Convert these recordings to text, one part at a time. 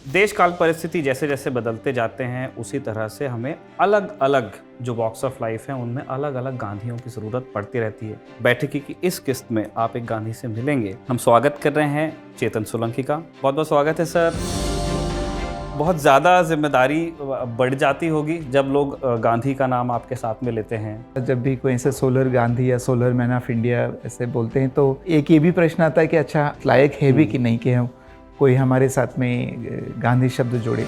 देश काल परिस्थिति जैसे जैसे बदलते जाते हैं उसी तरह से हमें अलग अलग जो वॉक्स ऑफ लाइफ हैं उनमें अलग अलग गांधियों की ज़रूरत पड़ती रहती है। बैठकी की इस किस्त में आप एक गांधी से मिलेंगे। हम स्वागत कर रहे हैं चेतन सोलंकी का। बहुत बहुत स्वागत है सर। बहुत ज़्यादा जिम्मेदारी बढ़ जाती होगी जब लोग गांधी का नाम आपके साथ में लेते हैं। जब भी कोई ऐसे सोलर गांधी या सोलर मैन ऑफ इंडिया ऐसे बोलते हैं तो एक ये भी प्रश्न आता है कि अच्छा लायक है भी कि नहीं कि हम कोई हमारे साथ में गांधी शब्द जोड़े।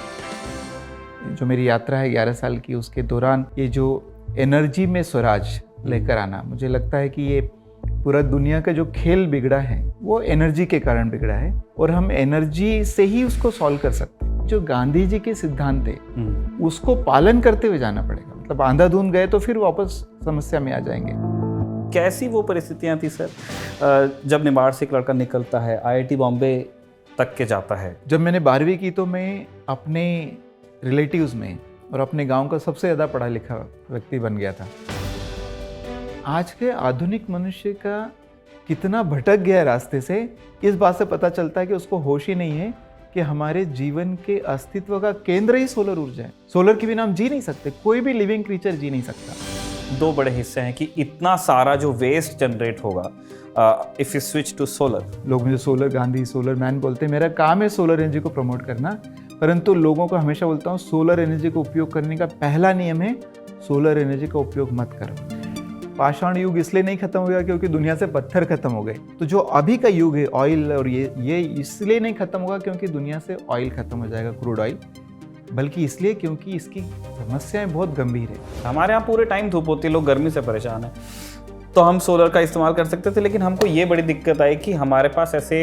जो मेरी यात्रा है 11 साल की, उसके दौरान ये जो एनर्जी में स्वराज लेकर आना, मुझे लगता है कि ये पूरा दुनिया का जो खेल बिगड़ा है वो एनर्जी के कारण बिगड़ा है और हम एनर्जी से ही उसको सॉल्व कर सकते हैं। जो गांधी जी के सिद्धांत थे उसको पालन करते हुए जाना पड़ेगा। मतलब आंधाधुंध गए तो फिर वापस समस्या में आ जाएंगे। कैसी वो परिस्थितियां थी सर जब निमाड़ से एक लड़का निकलता है, IIT बॉम्बे तक के जाता है? जब मैंने 12वीं की तो मैं अपने रिलेटिव्स में और अपने गांव का सबसे ज़्यादा पढ़ा लिखा व्यक्ति बन गया था। आज के आधुनिक मनुष्य का कितना भटक गया रास्ते से, इस बात से पता चलता है कि उसको होश ही नहीं है कि हमारे जीवन के अस्तित्व का केंद्र ही सोलर ऊर्जा है। सोलर के बिना हम जी नहीं सकते, कोई भी लिविंग क्रीचर जी नहीं सकता। दो बड़े हिस्से हैं कि इतना सारा जो वेस्ट जनरेट होगा if you switch to solar. लोग मुझे सोलर गांधी, सोलर मैन बोलते हैं। मेरा काम है सोलर एनर्जी को प्रमोट करना, परंतु लोगों को हमेशा बोलता हूँ सोलर एनर्जी का उपयोग करने का पहला नियम है सोलर एनर्जी का उपयोग मत करो। पाषाण युग इसलिए नहीं खत्म हो गया क्योंकि दुनिया से पत्थर खत्म हो गए। तो जो अभी का युग है ऑयल और ये इसलिए नहीं खत्म होगा क्योंकि दुनिया से ऑयल खत्म हो जाएगा, क्रूड ऑयल, बल्कि इसलिए क्योंकि इसकी समस्याएं बहुत गंभीर है। हमारे यहाँ पूरे टाइम धूप होती है, लोग गर्मी से परेशान है, तो हम सोलर का इस्तेमाल कर सकते थे। लेकिन हमको ये बड़ी दिक्कत आई कि हमारे पास ऐसे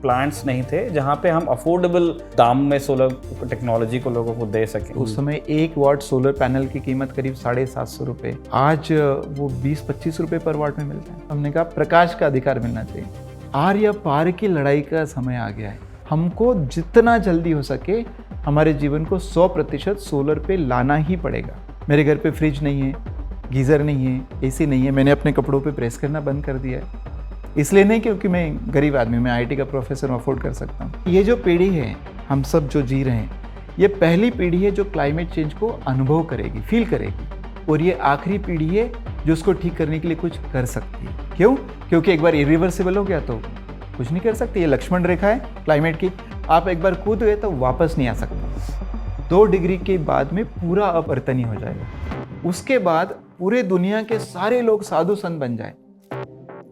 प्लांट्स नहीं थे जहाँ पे हम अफोर्डेबल दाम में सोलर टेक्नोलॉजी को लोगों को दे सकें। उस समय 1 वाट सोलर पैनल की कीमत करीब 750 रुपये, आज वो 20-25 रुपये पर वाट में मिलता है। हमने कहा प्रकाश का अधिकार मिलना चाहिए। आर या पार की लड़ाई का समय आ गया है। हमको जितना जल्दी हो सके हमारे जीवन को 100% सोलर पे लाना ही पड़ेगा। मेरे घर पे फ्रिज नहीं है, गीज़र नहीं है, AC नहीं है। मैंने अपने कपड़ों पे प्रेस करना बंद कर दिया है। इसलिए नहीं क्योंकि मैं गरीब आदमी, मैं IIT का प्रोफेसर हूँ, अफोर्ड कर सकता हूँ। ये जो पीढ़ी है, हम सब जो जी रहे हैं, ये पहली पीढ़ी है जो क्लाइमेट चेंज को अनुभव करेगी, फील करेगी, और ये आखिरी पीढ़ी है जो उसको ठीक करने के लिए कुछ कर सकती है। क्यों? क्योंकि एक बार इरिवर्सिबल हो गया तो कुछ नहीं कर सकती। ये लक्ष्मण रेखा है क्लाइमेट की, आप एक बार कूद गए तो वापस नहीं आ सकते। 2 डिग्री के बाद में पूरा अपवर्तनीय हो जाएगा। उसके बाद पूरे दुनिया के सारे लोग साधु संत बन जाए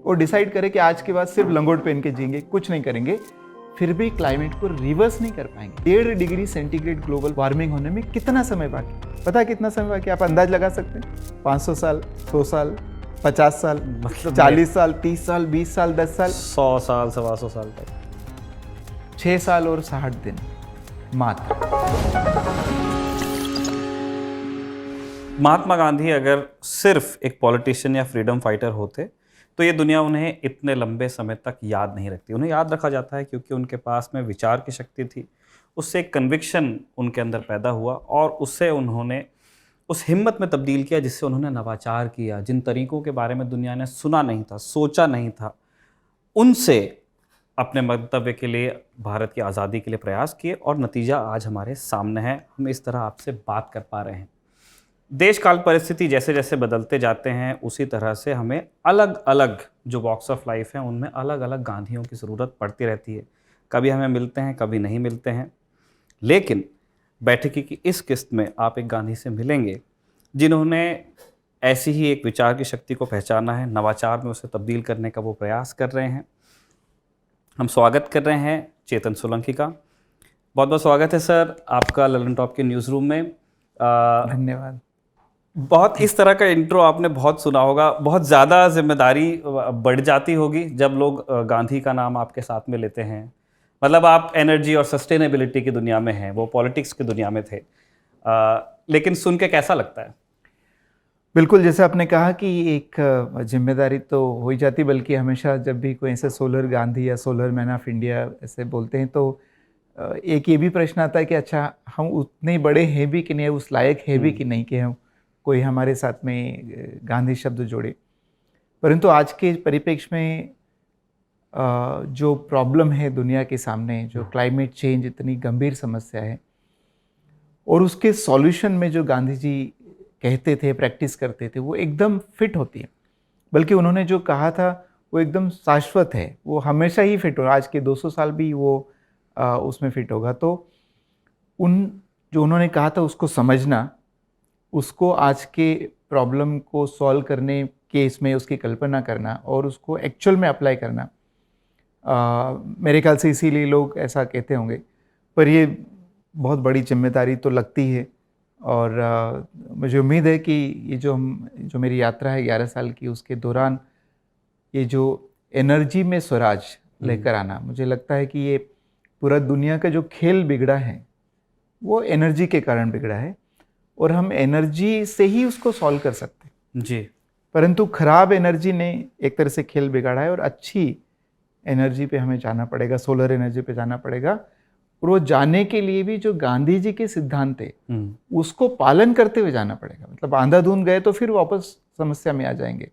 और डिसाइड करें कि आज के बाद सिर्फ लंगोट पहन के जिएंगे, कुछ नहीं करेंगे, फिर भी क्लाइमेट को रिवर्स नहीं कर पाएंगे। 1.5 डिग्री सेंटीग्रेड ग्लोबल वार्मिंग होने में कितना समय बाकी? पता है कितना समय बाकी? आप अंदाज लगा सकते हैं? 500 साल, 100 साल, 50 साल, मतलब 40 साल, 30 साल, 20 साल, 10 साल, 100 साल, 125 साल तक, 6 साल और 60 दिन मात्र। महात्मा गांधी अगर सिर्फ एक पॉलिटिशियन या फ्रीडम फाइटर होते तो ये दुनिया उन्हें इतने लंबे समय तक याद नहीं रखती। उन्हें याद रखा जाता है क्योंकि उनके पास में विचार की शक्ति थी, उससे एक कन्विक्शन उनके अंदर पैदा हुआ और उससे उन्होंने उस हिम्मत में तब्दील किया जिससे उन्होंने नवाचार किया। जिन तरीकों के बारे में दुनिया ने सुना नहीं था, सोचा नहीं था, उनसे अपने मंतव्य के लिए, भारत की आज़ादी के लिए प्रयास किए और नतीजा आज हमारे सामने है। हम इस तरह आपसे बात कर पा रहे हैं। देश काल परिस्थिति जैसे जैसे बदलते जाते हैं उसी तरह से हमें अलग अलग जो वॉक्स ऑफ लाइफ हैं उनमें अलग अलग गांधियों की ज़रूरत पड़ती रहती है। कभी हमें मिलते हैं, कभी नहीं मिलते हैं, लेकिन बैठकी की इस किस्त में आप एक गांधी से मिलेंगे जिन्होंने ऐसी ही एक विचार की शक्ति को पहचाना है, नवाचार में उसे तब्दील करने का वो प्रयास कर रहे हैं। हम स्वागत कर रहे हैं चेतन सोलंकी का। बहुत बहुत स्वागत है सर आपका ललन टॉप के न्यूज़ रूम में। धन्यवाद। बहुत इस तरह का इंट्रो आपने बहुत सुना होगा। बहुत ज़्यादा जिम्मेदारी बढ़ जाती होगी जब लोग गांधी का नाम आपके साथ में लेते हैं। मतलब आप एनर्जी और सस्टेनेबिलिटी की दुनिया में हैं, वो पॉलिटिक्स की दुनिया में थे, लेकिन सुन के कैसा लगता है? बिल्कुल, जैसे आपने कहा कि एक जिम्मेदारी तो हो ही जाती, बल्कि हमेशा जब भी कोई ऐसे सोलर गांधी या सोलर मैन ऑफ इंडिया ऐसे बोलते हैं तो एक ये भी प्रश्न आता है कि अच्छा हम उतने बड़े हैं भी कि नहीं, उस लायक है भी कि नहीं कि हम कोई हमारे साथ में गांधी शब्द जोड़े। परंतु आज के परिप्रेक्ष्य में जो प्रॉब्लम है दुनिया के सामने, जो क्लाइमेट चेंज इतनी गंभीर समस्या है, और उसके सॉल्यूशन में जो गांधी जी कहते थे, प्रैक्टिस करते थे, वो एकदम फिट होती है। बल्कि उन्होंने जो कहा था वो एकदम शाश्वत है, वो हमेशा ही फिट होगा, आज के 200 साल भी वो उसमें फिट होगा। तो जो उन्होंने कहा था उसको समझना, उसको आज के प्रॉब्लम को सॉल्व करने के इसमें उसकी कल्पना करना और उसको एक्चुअल में अप्लाई करना, मेरे ख्याल से इसीलिए लोग ऐसा कहते होंगे। पर ये बहुत बड़ी जिम्मेदारी तो लगती है, और मुझे उम्मीद है कि ये जो मेरी यात्रा है 11 साल की, उसके दौरान ये जो एनर्जी में स्वराज लेकर आना, मुझे लगता है कि ये पूरा दुनिया का जो खेल बिगड़ा है वो एनर्जी के कारण बिगड़ा है, और हम एनर्जी से ही उसको सॉल्व कर सकते हैं जी। परंतु खराब एनर्जी ने एक तरह से खेल बिगाड़ा है, और अच्छी एनर्जी पे हमें जाना पड़ेगा, सोलर एनर्जी पे जाना पड़ेगा। और वो जाने के लिए भी जो गांधी जी के सिद्धांत थे उसको पालन करते हुए जाना पड़ेगा। मतलब आंधाधुंध गए तो फिर वापस समस्या में आ जाएंगे।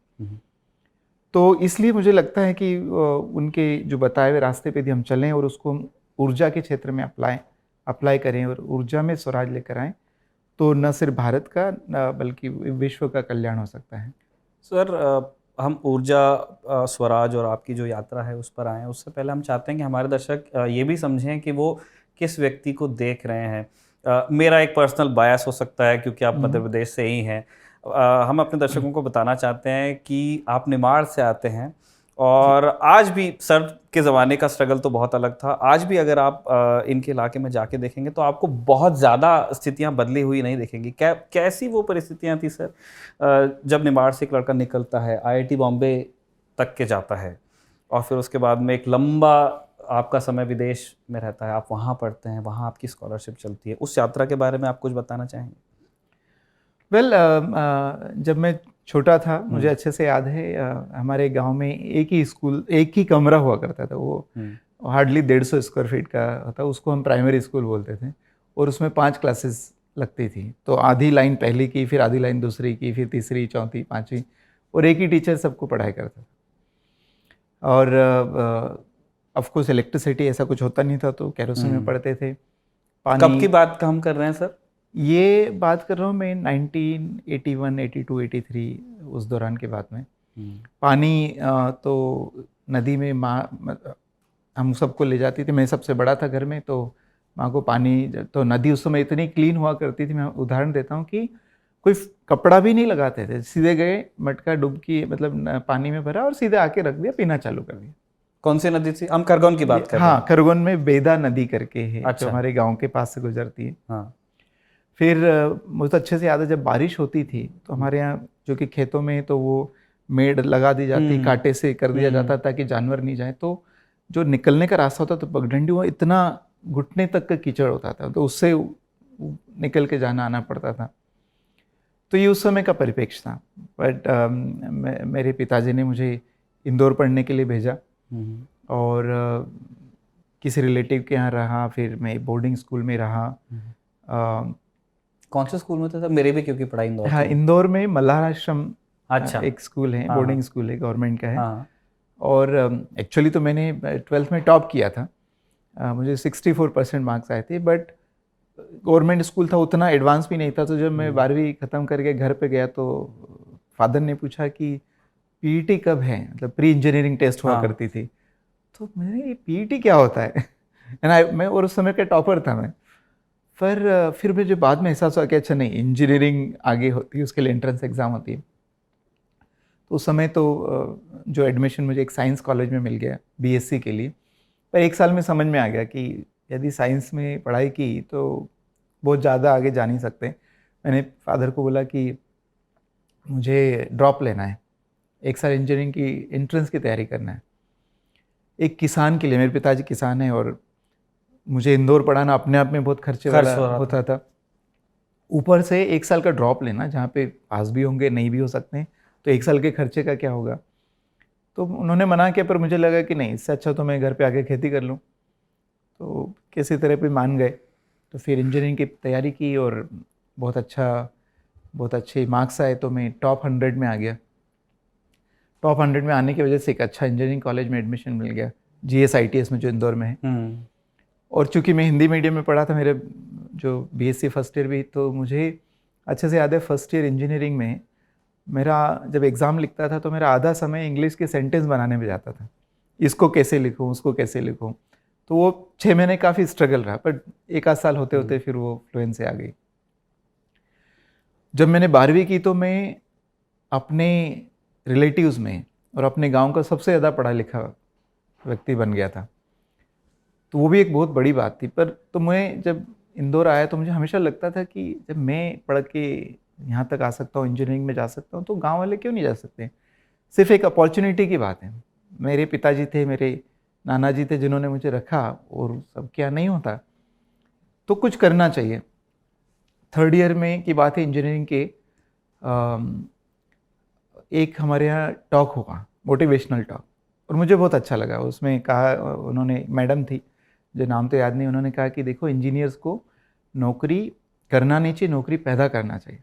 तो इसलिए मुझे लगता है कि उनके जो बताए हुए रास्ते पे भी हम चलें और उसको हम ऊर्जा के क्षेत्र में अप्लाई करें और ऊर्जा में स्वराज लेकर आएँ, तो न सिर्फ भारत का बल्कि विश्व का कल्याण हो सकता है। सर, हम ऊर्जा, स्वराज और आपकी जो यात्रा है उस पर आए हैं। उससे पहले हम चाहते हैं कि हमारे दर्शक ये भी समझें कि वो किस व्यक्ति को देख रहे हैं। मेरा एक पर्सनल बायस हो सकता है क्योंकि आप मध्य प्रदेश से ही हैं। हम अपने दर्शकों को बताना चाहते हैं कि आप निमाड़ से आते हैं, और आज भी सर्द के ज़माने का स्ट्रगल तो बहुत अलग था। आज भी अगर आप इनके इलाके में जाके देखेंगे तो आपको बहुत ज़्यादा स्थितियां बदली हुई नहीं दिखेंगी। कैसी वो परिस्थितियां थी सर, जब निमाड़ से एक लड़का निकलता है, आईआईटी बॉम्बे तक के जाता है, और फिर उसके बाद में एक लंबा आपका समय विदेश में रहता है, आप वहाँ पढ़ते हैं, वहाँ आपकी स्कॉलरशिप चलती है। उस यात्रा के बारे में आप कुछ बताना चाहेंगे? वेल, जब मैं छोटा था मुझे अच्छे से याद है, हमारे गांव में एक ही स्कूल, एक ही कमरा हुआ करता था। वो हार्डली 150 स्क्वायर फीट का होता, उसको हम प्राइमरी स्कूल बोलते थे, और उसमें 5 क्लासेस लगती थी। तो आधी लाइन पहली की, फिर आधी लाइन दूसरी की, फिर तीसरी, चौथी, पाँचवीं, और एक ही टीचर सबको पढ़ाई करता था। और ऑफ कोर्स इलेक्ट्रिसिटी ऐसा कुछ होता नहीं था, तो केरोसिन में पढ़ते थे। पानी, कब की बात का हम कर रहे हैं सर? ये बात कर रहा हूँ मैं 1981, 82, 83, उस दौरान के बाद में। पानी तो नदी में हम सबको ले जाती थी। मैं सबसे बड़ा था घर में, तो माँ को पानी, तो नदी उस समय इतनी क्लीन हुआ करती थी। मैं उदाहरण देता हूँ कि कोई कपड़ा भी नहीं लगाते थे, सीधे गए, मटका डुबकी मतलब पानी में भरा और सीधे आके रख दिया, पीना चालू कर दिया। कौन सी नदी थी? हम खरगोन की बात कर रहे हैं। हाँ, खरगोन में बेदा नदी करके है। अच्छा। जो हमारे गाँव के पास से गुजरती है। हाँ। फिर मुझे तो अच्छे से याद है, जब बारिश होती थी तो हमारे यहाँ जो कि खेतों में, तो वो मेड़ लगा दी जाती, कांटे से कर दिया जाता ताकि जानवर नहीं जाए। तो जो निकलने का रास्ता होता तो पगडंडी, वो इतना घुटने तक का कीचड़ होता था, तो उससे निकल के जाना आना पड़ता था। तो ये उस समय का परिप्रेक्ष्य था। बट मेरे पिताजी ने मुझे इंदौर पढ़ने के लिए भेजा, और किसी रिलेटिव के यहाँ रहा, फिर मैं बोर्डिंग स्कूल में रहा। कौन से स्कूल में थे सर? मेरे भी क्योंकि पढ़ाई इंदौर। हाँ, इंदौर में मल्हार आश्रम अच्छा। एक स्कूल है, हाँ, बोर्डिंग स्कूल है, गवर्नमेंट का है। हाँ। और एक्चुअली तो मैंने 12th में टॉप किया था, मुझे 64% मार्क्स आए थे। बट गवर्नमेंट स्कूल था, उतना एडवांस भी नहीं था। तो जब मैं 12वीं ख़त्म करके घर पे गया तो फादर ने पूछा कि पीईटी कब है, मतलब प्री इंजीनियरिंग टेस्ट हुआ करती थी। तो मैंने, ये पीईटी क्या होता है? मैं और उस समय का टॉपर था मैं। पर फिर मुझे बाद में एहसास हुआ कि अच्छा नहीं, इंजीनियरिंग आगे होती है, उसके लिए एंट्रेंस एग्ज़ाम होती है। तो उस समय तो जो एडमिशन मुझे एक साइंस कॉलेज में मिल गया बीएससी के लिए। पर 1 साल में समझ में आ गया कि यदि साइंस में पढ़ाई की तो बहुत ज़्यादा आगे जा नहीं सकते। मैंने फादर को बोला कि मुझे ड्रॉप लेना है, 1 साल इंजीनियरिंग की एंट्रेंस की तैयारी करना है। एक किसान के लिए, मेरे पिताजी किसान हैं, और मुझे इंदौर पढ़ाना अपने आप में बहुत खर्चे वाला होता था। ऊपर से 1 साल का ड्रॉप लेना, जहाँ पे पास भी होंगे, नहीं भी हो सकते हैं, तो 1 साल के खर्चे का क्या होगा? तो उन्होंने मना किया, पर मुझे लगा कि नहीं, इससे अच्छा तो मैं घर पे आके खेती कर लूँ। तो किसी तरह पे मान गए। तो फिर इंजीनियरिंग की तैयारी की, और बहुत अच्छे मार्क्स आए, तो मैं टॉप 100 में आ गया। टॉप 100 में आने की वजह से एक अच्छा इंजीनियरिंग कॉलेज में एडमिशन मिल गया, GSITS में, जो इंदौर में है। और चूंकि मैं हिंदी मीडियम में पढ़ा था, मेरे जो BSc फर्स्ट ईयर भी, तो मुझे अच्छे से याद है फर्स्ट ईयर इंजीनियरिंग में मेरा जब एग्ज़ाम लिखता था तो मेरा आधा समय इंग्लिश के सेंटेंस बनाने में जाता था, इसको कैसे लिखूँ, उसको कैसे लिखूँ। तो वो 6 महीने काफ़ी स्ट्रगल रहा, पर 1 आध साल होते होते फिर वो फ्लुएंसी आ गई। जब मैंने 12वीं की तो मैं अपने रिलेटिव्स में और अपने गांव का सबसे ज़्यादा पढ़ा लिखा व्यक्ति बन गया था, तो वो भी एक बहुत बड़ी बात थी। पर तो मैं जब इंदौर आया तो मुझे हमेशा लगता था कि जब मैं पढ़ के यहाँ तक आ सकता हूँ, इंजीनियरिंग में जा सकता हूँ, तो गांव वाले क्यों नहीं जा सकते। सिर्फ एक अपॉर्चुनिटी की बात है। मेरे पिताजी थे, मेरे नाना जी थे जिन्होंने मुझे रखा, और सब क्या नहीं होता, तो कुछ करना चाहिए। 3rd ईयर में की बात है इंजीनियरिंग के, एक हमारे यहाँ टॉक हुआ, मोटिवेशनल टॉक, और मुझे बहुत अच्छा लगा। उसमें कहा, उन्होंने, मैडम थी जो नाम तो याद नहीं, उन्होंने कहा कि देखो इंजीनियर्स को नौकरी करना नहीं चाहिए, नौकरी पैदा करना चाहिए,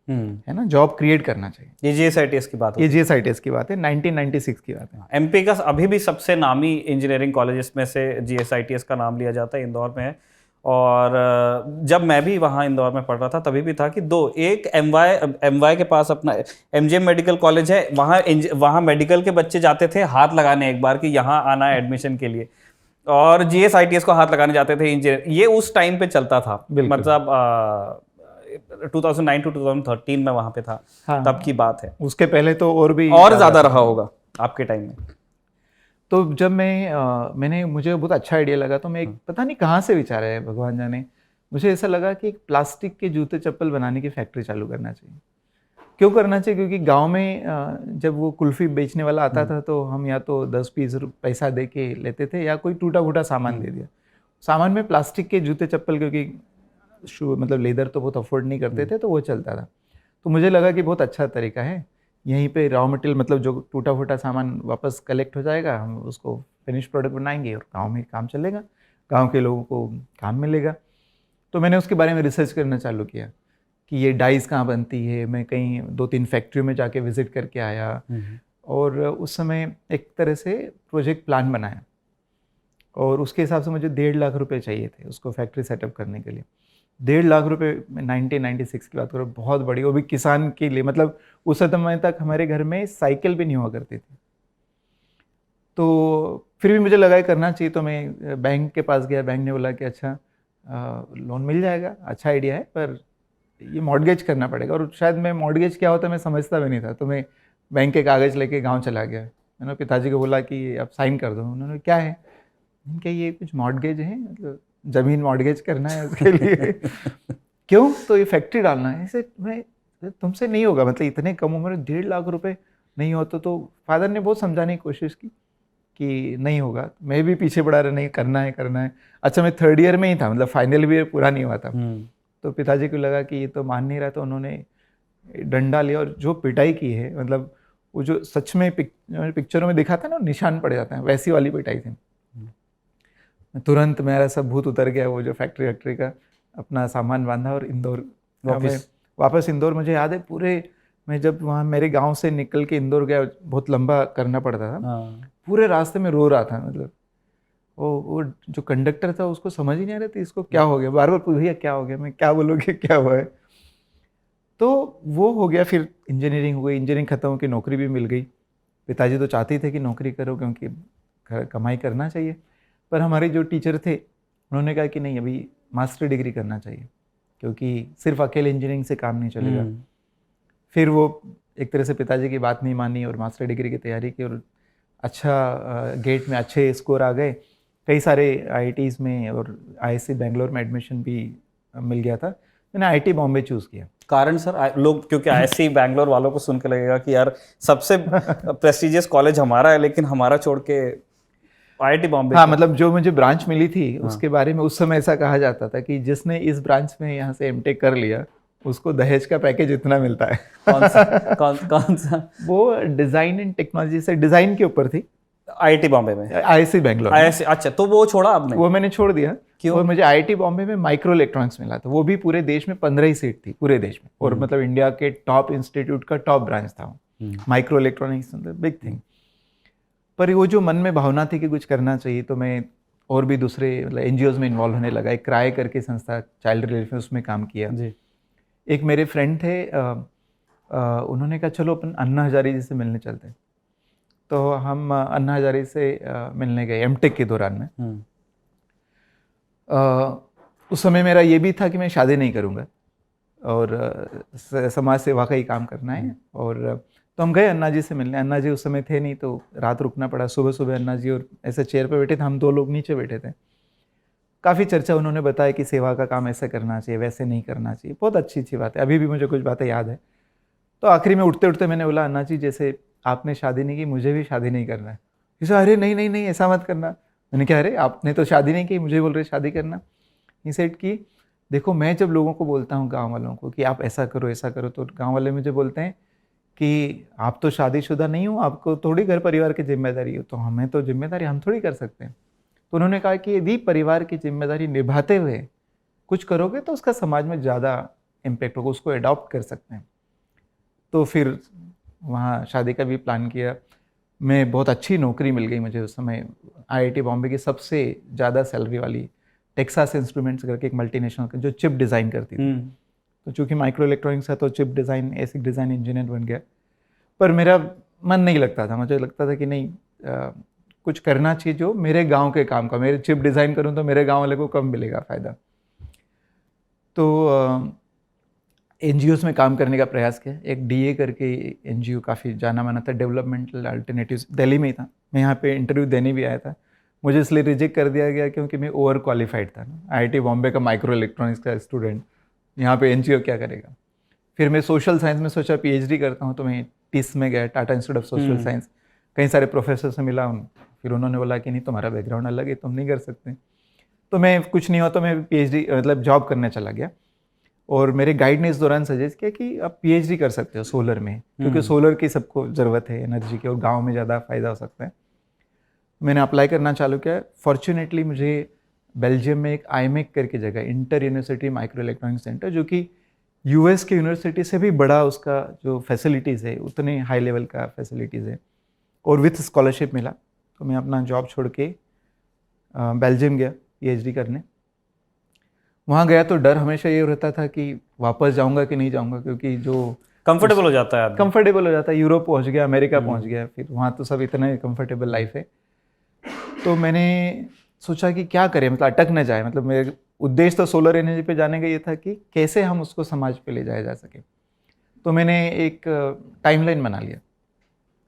है ना, जॉब क्रिएट करना चाहिए। ये GSITS की बात है, ये GSITS की बात है, 1996 की बात है। MP का अभी भी सबसे नामी इंजीनियरिंग कॉलेजेस में से GSITS का नाम लिया जाता है, इंदौर में है। और जब मैं भी वहाँ इंदौर में पढ़ रहा था तभी भी था कि एक MY के पास अपना MGM मेडिकल कॉलेज है, वहाँ मेडिकल के बच्चे जाते थे हाथ लगाने एक बार कि यहाँ आना है एडमिशन के लिए, और GSITS को हाथ लगाने जाते थे इंजीनियर। ये उस टाइम पे चलता था, मतलब 2009 to 2013 में वहाँ पे था। हाँ, तब की बात है। उसके पहले तो और भी और ज़्यादा रहा होगा आपके टाइम में। तो जब मैंने मुझे बहुत अच्छा आइडिया लगा, तो मैं पता नहीं कहाँ से विचार है, भगवान जाने, मुझे ऐसा लगा कि एक प्लास्टिक के जूते चप्पल बनाने की फैक्ट्री चालू करना चाहिए। क्यों करना चाहिए? क्योंकि गांव में जब वो कुल्फी बेचने वाला आता था तो हम या तो 10-20 पैसा दे के लेते थे, या कोई टूटा फूटा सामान दे दिया। सामान में प्लास्टिक के जूते चप्पल, क्योंकि मतलब लेदर तो बहुत अफोर्ड नहीं करते थे, तो वो चलता था। तो मुझे लगा कि बहुत अच्छा तरीका है, यहीं पे रॉ मटेरियल, मतलब जो टूटा फूटा सामान वापस कलेक्ट हो जाएगा, हम उसको फिनिश प्रोडक्ट बनाएंगे और गांव में काम चलेगा, गांव के लोगों को काम मिलेगा। तो मैंने उसके बारे में रिसर्च करना चालू किया कि ये डाइस कहाँ बनती है। मैं कहीं 2-3 फैक्ट्रियों में जाके विजिट करके आया, और उस समय एक तरह से प्रोजेक्ट प्लान बनाया, और उसके हिसाब से मुझे 1.5 लाख रुपए चाहिए थे उसको फैक्ट्री सेटअप करने के लिए। 1.5 लाख रुपए, 1996 की बात करो, बहुत बड़ी, वो भी किसान के लिए। मतलब उस समय तक हमारे घर में साइकिल भी नहीं हुआ करती थी। तो फिर भी मुझे लगा करना चाहिए, तो मैं बैंक के पास गया। बैंक ने बोला कि अच्छा लोन मिल जाएगा, अच्छा आइडिया है, पर ये मॉर्गेज करना पड़ेगा। और शायद मैं मॉर्गेज क्या होता है मैं समझता भी नहीं था। तो मैं बैंक के कागज़ लेके गाँव चला गया। मैंने पिताजी को बोला कि आप साइन कर दो। उन्होंने क्या है, क्या ये कुछ मॉर्गेज है, मतलब ज़मीन मॉर्गेज करना है उसके लिए? क्यों? तो ये फैक्ट्री डालना है। ऐसे मैं, तुमसे नहीं होगा, मतलब इतने कम उम्र में 1.5 लाख रुपए नहीं होता। तो फादर ने बहुत समझाने की कोशिश की कि नहीं होगा। मैं भी पीछे पड़ा रहा, नहीं करना है करना है। अच्छा, मैं 3rd ईयर में ही था, मतलब फाइनल ईयर पूरा नहीं हुआ था। तो पिताजी को लगा कि ये तो मान नहीं रहा, तो उन्होंने डंडा लिया और जो पिटाई की है, मतलब वो जो सच में पिक्चरों में दिखाता है ना, निशान पड़ जाता है, वैसी वाली पिटाई थी। तुरंत मेरा सब भूत उतर गया। वो जो फैक्ट्री का अपना सामान बांधा और इंदौर वापस इंदौर। मुझे याद है पूरे, मैं जब वहाँ मेरे गांव से निकल के इंदौर गया, बहुत लंबा करना पड़ता था, पूरे रास्ते में रो रहा था। मतलब वो जो कंडक्टर था उसको समझ ही नहीं आ रहा था इसको क्या हो गया, बार बार भैया क्या हो गया, मैं क्या बोलोगे क्या हुआ है। तो वो हो गया। फिर इंजीनियरिंग हो गई, इंजीनियरिंग खत्म होकर नौकरी भी मिल गई। पिताजी तो चाहते थे कि नौकरी करो क्योंकि कमाई करना चाहिए, पर हमारे जो टीचर थे उन्होंने कहा कि नहीं, अभी मास्टर डिग्री करना चाहिए, क्योंकि सिर्फ अकेले इंजीनियरिंग से काम नहीं चलेगा। फिर वो एक तरह से पिताजी की बात नहीं मानी और मास्टर डिग्री की तैयारी की, और अच्छा गेट में अच्छे स्कोर आ गए। कई सारे IITs में और IISc बेंगलोर में एडमिशन भी मिल गया था। मैंने IIT बॉम्बे चूज़ किया। कारण सर, लोग क्योंकि IISc बैंगलोर वालों को सुन के लगेगा कि यार सबसे प्रेस्टिजियस कॉलेज हमारा है, लेकिन हमारा छोड़ के IIT बॉम्बे। हाँ, मतलब जो मुझे ब्रांच मिली थी उसके बारे में उस समय ऐसा कहा जाता था कि जिसने इस ब्रांच में यहाँ से MTech कर लिया उसको दहेज का पैकेज इतना मिलता है। कौन सा? वो डिज़ाइन एंड टेक्नोलॉजी से, डिज़ाइन के ऊपर थी, IIT बॉम्बे में, IISc बेंगलोर। अच्छा, तो वो छोड़ा आपने? वो मैंने छोड़ दिया। क्यों? और मुझे IIT बॉम्बे में माइक्रो इलेक्ट्रॉनिक्स मिला था। वो भी पूरे देश में 15 ही सीट थी पूरे देश में, और मतलब इंडिया के टॉप इंस्टीट्यूट का टॉप ब्रांच था। Micro electronics big thing. पर वो जो मन में भावना थी कि कुछ करना चाहिए, तो मैं और भी दूसरे मतलब एनजीओज में इन्वॉल्व होने लगा। एक क्राई करके संस्था चाइल्ड रिलीफ में, उसमें काम किया। जी। एक मेरे फ्रेंड थे, उन्होंने कहा चलो अपन अन्ना हजारे जी से मिलने चलते हैं। तो हम अन्ना हजारे से मिलने गए एमटेक के दौरान में। उस समय मेरा ये भी था कि मैं शादी नहीं करूँगा और समाज सेवा का ही काम करना है। और तो हम गए अन्ना जी से मिलने। अन्ना जी उस समय थे नहीं, तो रात रुकना पड़ा। सुबह सुबह अन्ना जी और ऐसे चेयर पे बैठे थे, हम 2 लोग नीचे बैठे थे। काफ़ी चर्चा, उन्होंने बताया कि सेवा का काम ऐसे करना चाहिए, वैसे नहीं करना चाहिए। बहुत अच्छी बात है, अभी भी मुझे कुछ बातें याद है। तो आखिरी में उठते उठते मैंने बोला, अन्ना जी जैसे आपने शादी नहीं की, मुझे भी शादी नहीं करना है। इसे अरे नहीं नहीं नहीं, ऐसा मत करना। मैंने कहा अरे आपने तो शादी नहीं की, मुझे बोल रहे शादी करना। ही सेड कि देखो, मैं जब लोगों को बोलता हूँ, गाँव वालों को, कि आप ऐसा करो, तो गाँव वाले मुझे बोलते हैं कि आप तो शादीशुदा नहीं हो, आपको थोड़ी घर परिवार की जिम्मेदारी हो। तो हमें तो जिम्मेदारी हम थोड़ी कर सकते हैं। तो उन्होंने कहा कि यदि परिवार की जिम्मेदारी निभाते हुए कुछ करोगे तो उसका समाज में ज़्यादा इम्पैक्ट होगा, उसको अडॉप्ट कर सकते हैं। तो फिर वहाँ शादी का भी प्लान किया। मैं बहुत अच्छी नौकरी मिल गई मुझे उस समय, आईआईटी बॉम्बे की सबसे ज़्यादा सैलरी वाली टेक्सास इंस्ट्रूमेंट्स करके एक मल्टीनेशनल जो चिप डिज़ाइन करती थी। तो चूँकि माइक्रो इलेक्ट्रॉनिक्स है तो चिप डिज़ाइन, एसिक डिज़ाइन इंजीनियर बन गया। पर मेरा मन नहीं लगता था, मुझे लगता था कि नहीं, कुछ करना चाहिए जो मेरे गांव के काम का। मेरे चिप डिज़ाइन करूं तो मेरे गांव वाले को कम मिलेगा फ़ायदा। तो एनजीओस में काम करने का प्रयास किया। एक डीए करके एनजीओ काफ़ी जाना माना था, डेवलपमेंटल अल्टरनेटिव्स, दिल्ली में ही था। मैं यहाँ पे इंटरव्यू देने भी आया था, मुझे इसलिए रिजेक्ट कर दिया गया क्योंकि मैं ओवर क्वालिफाइड था ना। आईआईटी बॉम्बे का माइक्रो इलेक्ट्रॉनिक्स का स्टूडेंट, यहाँ पे एनजीओ क्या करेगा। फिर मैं सोशल साइंस में सोचा पीएचडी करता हूँ, तो मैं टिस में गया, Tata institute of social science. कई सारे प्रोफेसर से मिला, फिर उन्होंने बोला कि नहीं, तुम्हारा बैकग्राउंड अलग है, तुम नहीं कर सकते। तो मैं कुछ नहीं हुआ तो मैं पीएचडी मतलब जॉब करने चला गया। और मेरे गाइड ने इस दौरान सजेस्ट किया कि आप पीएचडी कर सकते हो सोलर में, क्योंकि सोलर की सबको ज़रूरत है एनर्जी की, और गाँव में ज़्यादा फ़ायदा हो सकता है। मैंने अप्लाई करना चालू किया। फॉर्चुनेटली मुझे बेल्जियम में एक आईमेक करके जगह, inter university micro electronics centre, जो कि यूएस की यूनिवर्सिटी से भी बड़ा, उसका जो फैसिलिटीज़ है उतने हाई लेवल का फैसिलिटीज़ है, और विथ स्कॉलरशिप मिला। तो मैं अपना जॉब छोड़ के बेल्जियम गया पीएचडी करने। वहाँ गया तो डर हमेशा ये रहता था कि वापस जाऊँगा कि नहीं जाऊँगा, क्योंकि जो कंफर्टेबल हो जाता है आदमी। कंफर्टेबल हो जाता है, यूरोप पहुँच गया, अमेरिका पहुँच गया, फिर वहाँ तो सब इतने कंफर्टेबल लाइफ है। तो मैंने सोचा कि क्या करें, मतलब अटक न जाए। मतलब मेरे उद्देश्य तो सोलर एनर्जी पे जाने का ये था कि कैसे हम उसको समाज पे ले जाया जा सके। तो मैंने एक टाइमलाइन बना लिया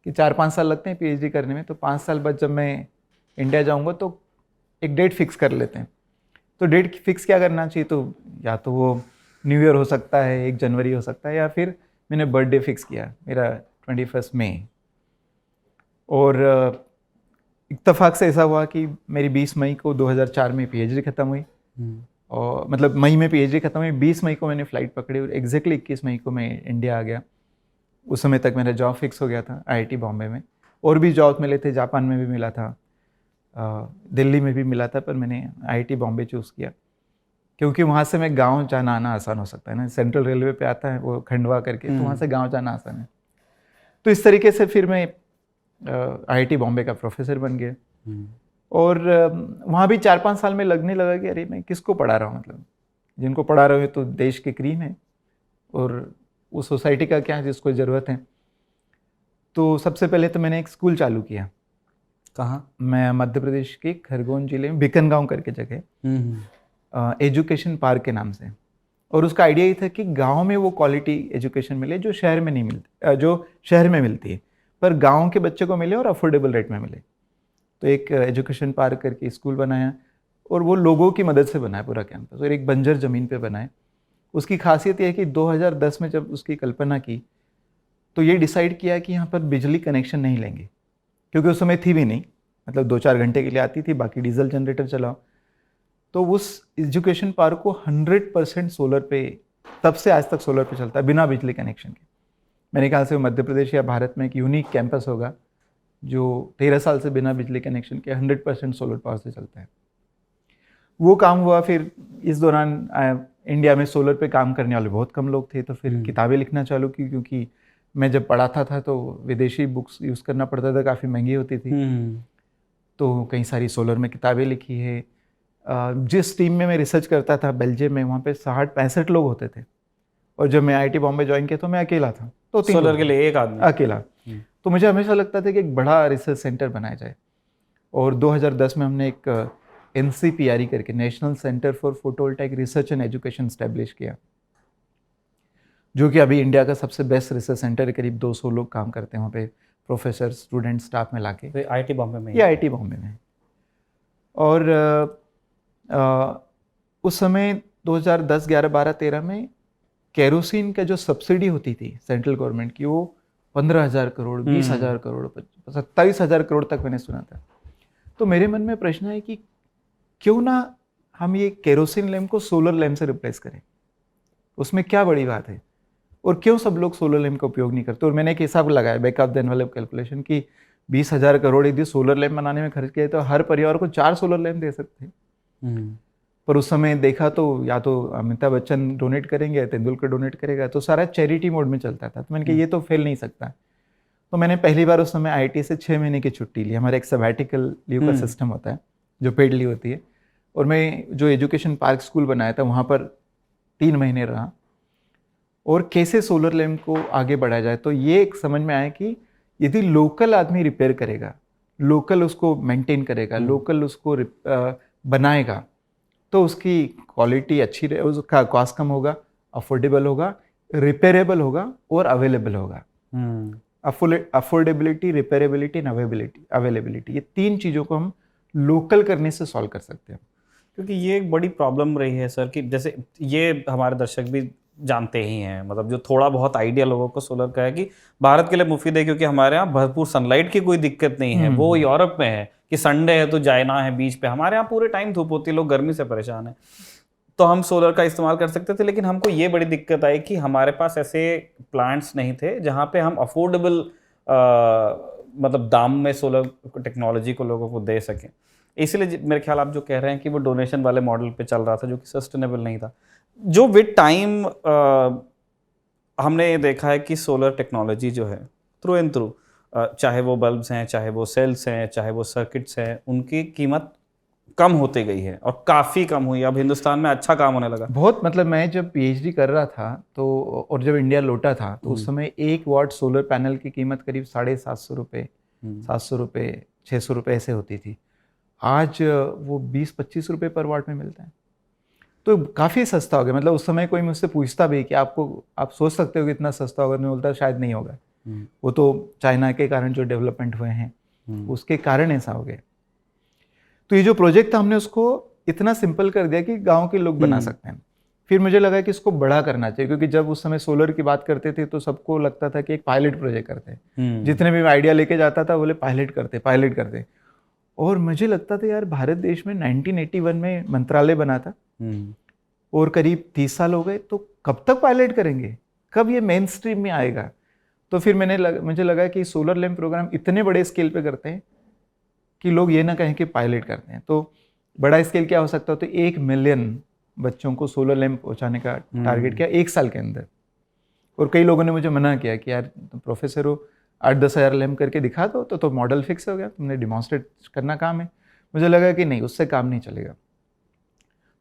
कि 4-5 साल लगते हैं पीएचडी करने में, तो 5 साल बाद जब मैं इंडिया जाऊंगा तो एक डेट फिक्स कर लेते हैं। तो डेट फिक्स क्या करना चाहिए, तो या तो वो न्यू ईयर हो सकता है, 1 जनवरी हो सकता है, या फिर मैंने बर्थडे फिक्स किया मेरा 21 मई। और इत्तेफाक से ऐसा हुआ कि मेरी 20 मई को 2004 में पीएचडी ख़त्म हुई। और मतलब मई में पीएचडी ख़त्म हुई, 20 मई को मैंने फ़्लाइट पकड़ी और एग्जैक्टली 21 मई को मैं इंडिया आ गया। उस समय तक मेरा जॉब फिक्स हो गया था आईआईटी बॉम्बे में। और भी जॉब मिले थे, जापान में भी मिला था, दिल्ली में भी मिला था, पर मैंने आईआईटी बॉम्बे चूज़ किया क्योंकि वहाँ से मैं गाँव जाना आना आसान हो सकता है ना। सेंट्रल रेलवे पे आता है वो खंडवा करके, तो वहाँ से गाँव जाना आसान है। तो इस तरीके से फिर मैं आईआईटी बॉम्बे का प्रोफेसर बन गया। और वहाँ भी 4-5 साल में लगने लगा कि अरे मैं किसको पढ़ा रहा हूँ, मतलब जिनको पढ़ा रहा हूँ तो देश की क्रीम है, और उस सोसाइटी का क्या जिसको ज़रूरत है। तो सबसे पहले तो मैंने एक स्कूल चालू किया। कहाँ? मैं मध्य प्रदेश के खरगोन जिले में बिकन गाँव करके जगह, एजुकेशन पार्क के नाम से। और उसका आइडिया ये था कि गाँव में वो क्वालिटी एजुकेशन मिले जो शहर में नहीं मिलती, जो शहर में मिलती है, पर गाँव के बच्चे को मिले और अफोर्डेबल रेट में मिले। तो एक एजुकेशन पार्क करके स्कूल बनाया, और वो लोगों की मदद से बनाया पूरा कैंपस, और एक बंजर ज़मीन पे बनाया। उसकी खासियत यह है कि 2010 में जब उसकी कल्पना की तो ये डिसाइड किया कि यहाँ पर बिजली कनेक्शन नहीं लेंगे, क्योंकि उस समय थी भी नहीं, मतलब 2-4 घंटे के लिए आती थी, बाकी डीजल जनरेटर चलाओ। तो उस एजुकेशन पार्क को 100% सोलर पे, तब से आज तक सोलर पे चलता है बिना बिजली कनेक्शन के। मेरे ख्याल से मध्य प्रदेश या भारत में एक यूनिक कैंपस होगा जो 13 साल से बिना बिजली कनेक्शन के 100% सोलर पावर से चलता है। वो काम हुआ। फिर इस दौरान इंडिया में सोलर पे काम करने वाले बहुत कम लोग थे, तो फिर किताबें लिखना चालू की, क्योंकि मैं जब पढ़ाता था तो विदेशी बुक्स यूज़ करना पड़ता था, काफ़ी महंगी होती थी। तो कई सारी सोलर में किताबें लिखी है। जिस टीम में मैं रिसर्च करता था बेल्जियम में, वहाँ पे 60-65 लोग होते थे, और जब मैं IIT बॉम्बे ज्वाइन किया तो मैं अकेला था। तो 3 सोलर लोग के थे, लिए एक आदमी अकेला। तो मुझे हमेशा लगता था कि एक बड़ा रिसर्च सेंटर बनाया जाए, और 2010 में हमने एक NCPRE करके, national centre for photovoltaic research and education establish किया, जो कि अभी इंडिया का सबसे बेस्ट रिसर्च सेंटर है। करीब 200 लोग काम करते हैं वहाँ पे, प्रोफेसर, स्टूडेंट, स्टाफ में लाके। तो IIT बॉम्बे में ये IIT बॉम्बे में। और उस समय 2010, 11, 12, 13 में केरोसिन का जो सब्सिडी होती थी सेंट्रल गवर्नमेंट की, वो 15,000 करोड़, 20,000 करोड़, 27,000 करोड़ तक मैंने सुना था। तो मेरे मन में प्रश्न है कि क्यों ना हम ये केरोसिन लैम्प को सोलर लैम्प से रिप्लेस करें, उसमें क्या बड़ी बात है, और क्यों सब लोग सोलर लैम्प का उपयोग नहीं करते। और मैंने एक हिसाब लगाया, back of the envelope calculation, की 20,000 करोड़ यदि सोलर लैम्प बनाने में खर्च किया तो हर परिवार को 4 सोलर लैम्प दे सकते हैं। पर उस समय देखा तो या तो अमिताभ बच्चन डोनेट करेंगे या तेंदुलकर डोनेट करेगा, तो सारा चैरिटी मोड में चलता था। तो मैंने कहा ये तो फेल नहीं सकता। तो मैंने पहली बार उस समय IIT से 6 महीने की छुट्टी ली। हमारा एक सबैटिकल लीव का सिस्टम होता है जो पेड लीव होती है, और मैं जो एजुकेशन पार्क स्कूल बनाया था वहाँ पर 3 महीने रहा, और कैसे सोलर लैम्प को आगे बढ़ाया जाए। तो ये एक समझ में आया कि यदि लोकल आदमी रिपेयर करेगा, लोकल उसको मेंटेन करेगा, लोकल उसको बनाएगा, तो उसकी क्वालिटी अच्छी रहे, उसका कॉस्ट कम होगा, अफोर्डेबल होगा, रिपेयरेबल होगा और अवेलेबल होगा। अफोर्डेबिलिटी, रिपेयरेबिलिटी एंड अवेलेबिलिटी, ये 3 चीज़ों को हम लोकल करने से सॉल्व कर सकते हैं। क्योंकि ये एक बड़ी प्रॉब्लम रही है सर, कि जैसे ये हमारे दर्शक भी जानते ही हैं, मतलब जो थोड़ा बहुत आइडिया लोगों को सोलर का है कि भारत के लिए मुफीद है, क्योंकि हमारे यहाँ भरपूर सनलाइट की कोई दिक्कत नहीं है। वो यूरोप में है कि संडे है तो जाना है बीच पे, हमारे यहाँ पूरे टाइम धूप होती है, लोग गर्मी से परेशान है, तो हम सोलर का इस्तेमाल कर सकते थे। लेकिन हमको ये बड़ी दिक्कत आई कि हमारे पास ऐसे प्लांट्स नहीं थे जहाँ पे हम अफोर्डेबल मतलब दाम में सोलर टेक्नोलॉजी को लोगों को दे सकें। इसलिए मेरे ख्याल आप जो कह रहे हैं कि वो डोनेशन वाले मॉडल पे चल रहा था, जो कि सस्टेनेबल नहीं था। जो विद टाइम हमने ये देखा है कि सोलर टेक्नोलॉजी जो है थ्रू एंड थ्रू, चाहे वो बल्ब्स हैं, चाहे वो सेल्स हैं, चाहे वो सर्किट्स हैं, उनकी कीमत कम होती गई है, और काफ़ी कम हुई। अब हिंदुस्तान में अच्छा काम होने लगा बहुत। मतलब मैं जब PhD कर रहा था तो, और जब इंडिया लौटा था, तो उस समय 1 वाट सोलर पैनल की कीमत करीब 750 रुपये, 700 रुपये, 600 रुपये ऐसे होती थी। आज वो 20-25 रुपये पर वाट में मिलता है, तो काफ़ी सस्ता हो गया। मतलब उस समय कोई मुझसे पूछता भी कि आप सोच सकते हो कि इतना सस्ता होगा, मैं बोलता शायद नहीं होगा। वो तो चाइना के कारण जो डेवलपमेंट हुए हैं उसके कारण ऐसा हो गया। तो ये जो प्रोजेक्ट था, हमने उसको इतना सिंपल कर दिया कि गांव के लोग बना सकते हैं। फिर मुझे लगा कि इसको बड़ा करना चाहिए, क्योंकि जब उस समय सोलर की बात करते थे तो सबको लगता था कि एक पायलट प्रोजेक्ट करते हैं। जितने भी आइडिया लेके जाता था बोले पायलट करते। और मुझे लगता था यार, भारत देश में 1981 में मंत्रालय बना था और करीब 30 साल हो गए, तो कब तक पायलट करेंगे, कब ये मेन स्ट्रीम में आएगा। तो फिर मुझे लगा कि सोलर लैम्प प्रोग्राम इतने बड़े स्केल पे करते हैं कि लोग ये ना कहें कि पायलट करते हैं। तो बड़ा स्केल क्या हो सकता है, तो 1 मिलियन बच्चों को सोलर लैम्प पहुंचाने का टारगेट किया 1 साल के अंदर। और कई लोगों ने मुझे मना किया कि यार प्रोफेसर हो, 8-10 हज़ार लैम्प करके दिखा दो तो मॉडल फिक्स हो गया, तुमने डिमॉन्स्ट्रेट करना काम है। मुझे लगा कि नहीं, उससे काम नहीं चलेगा।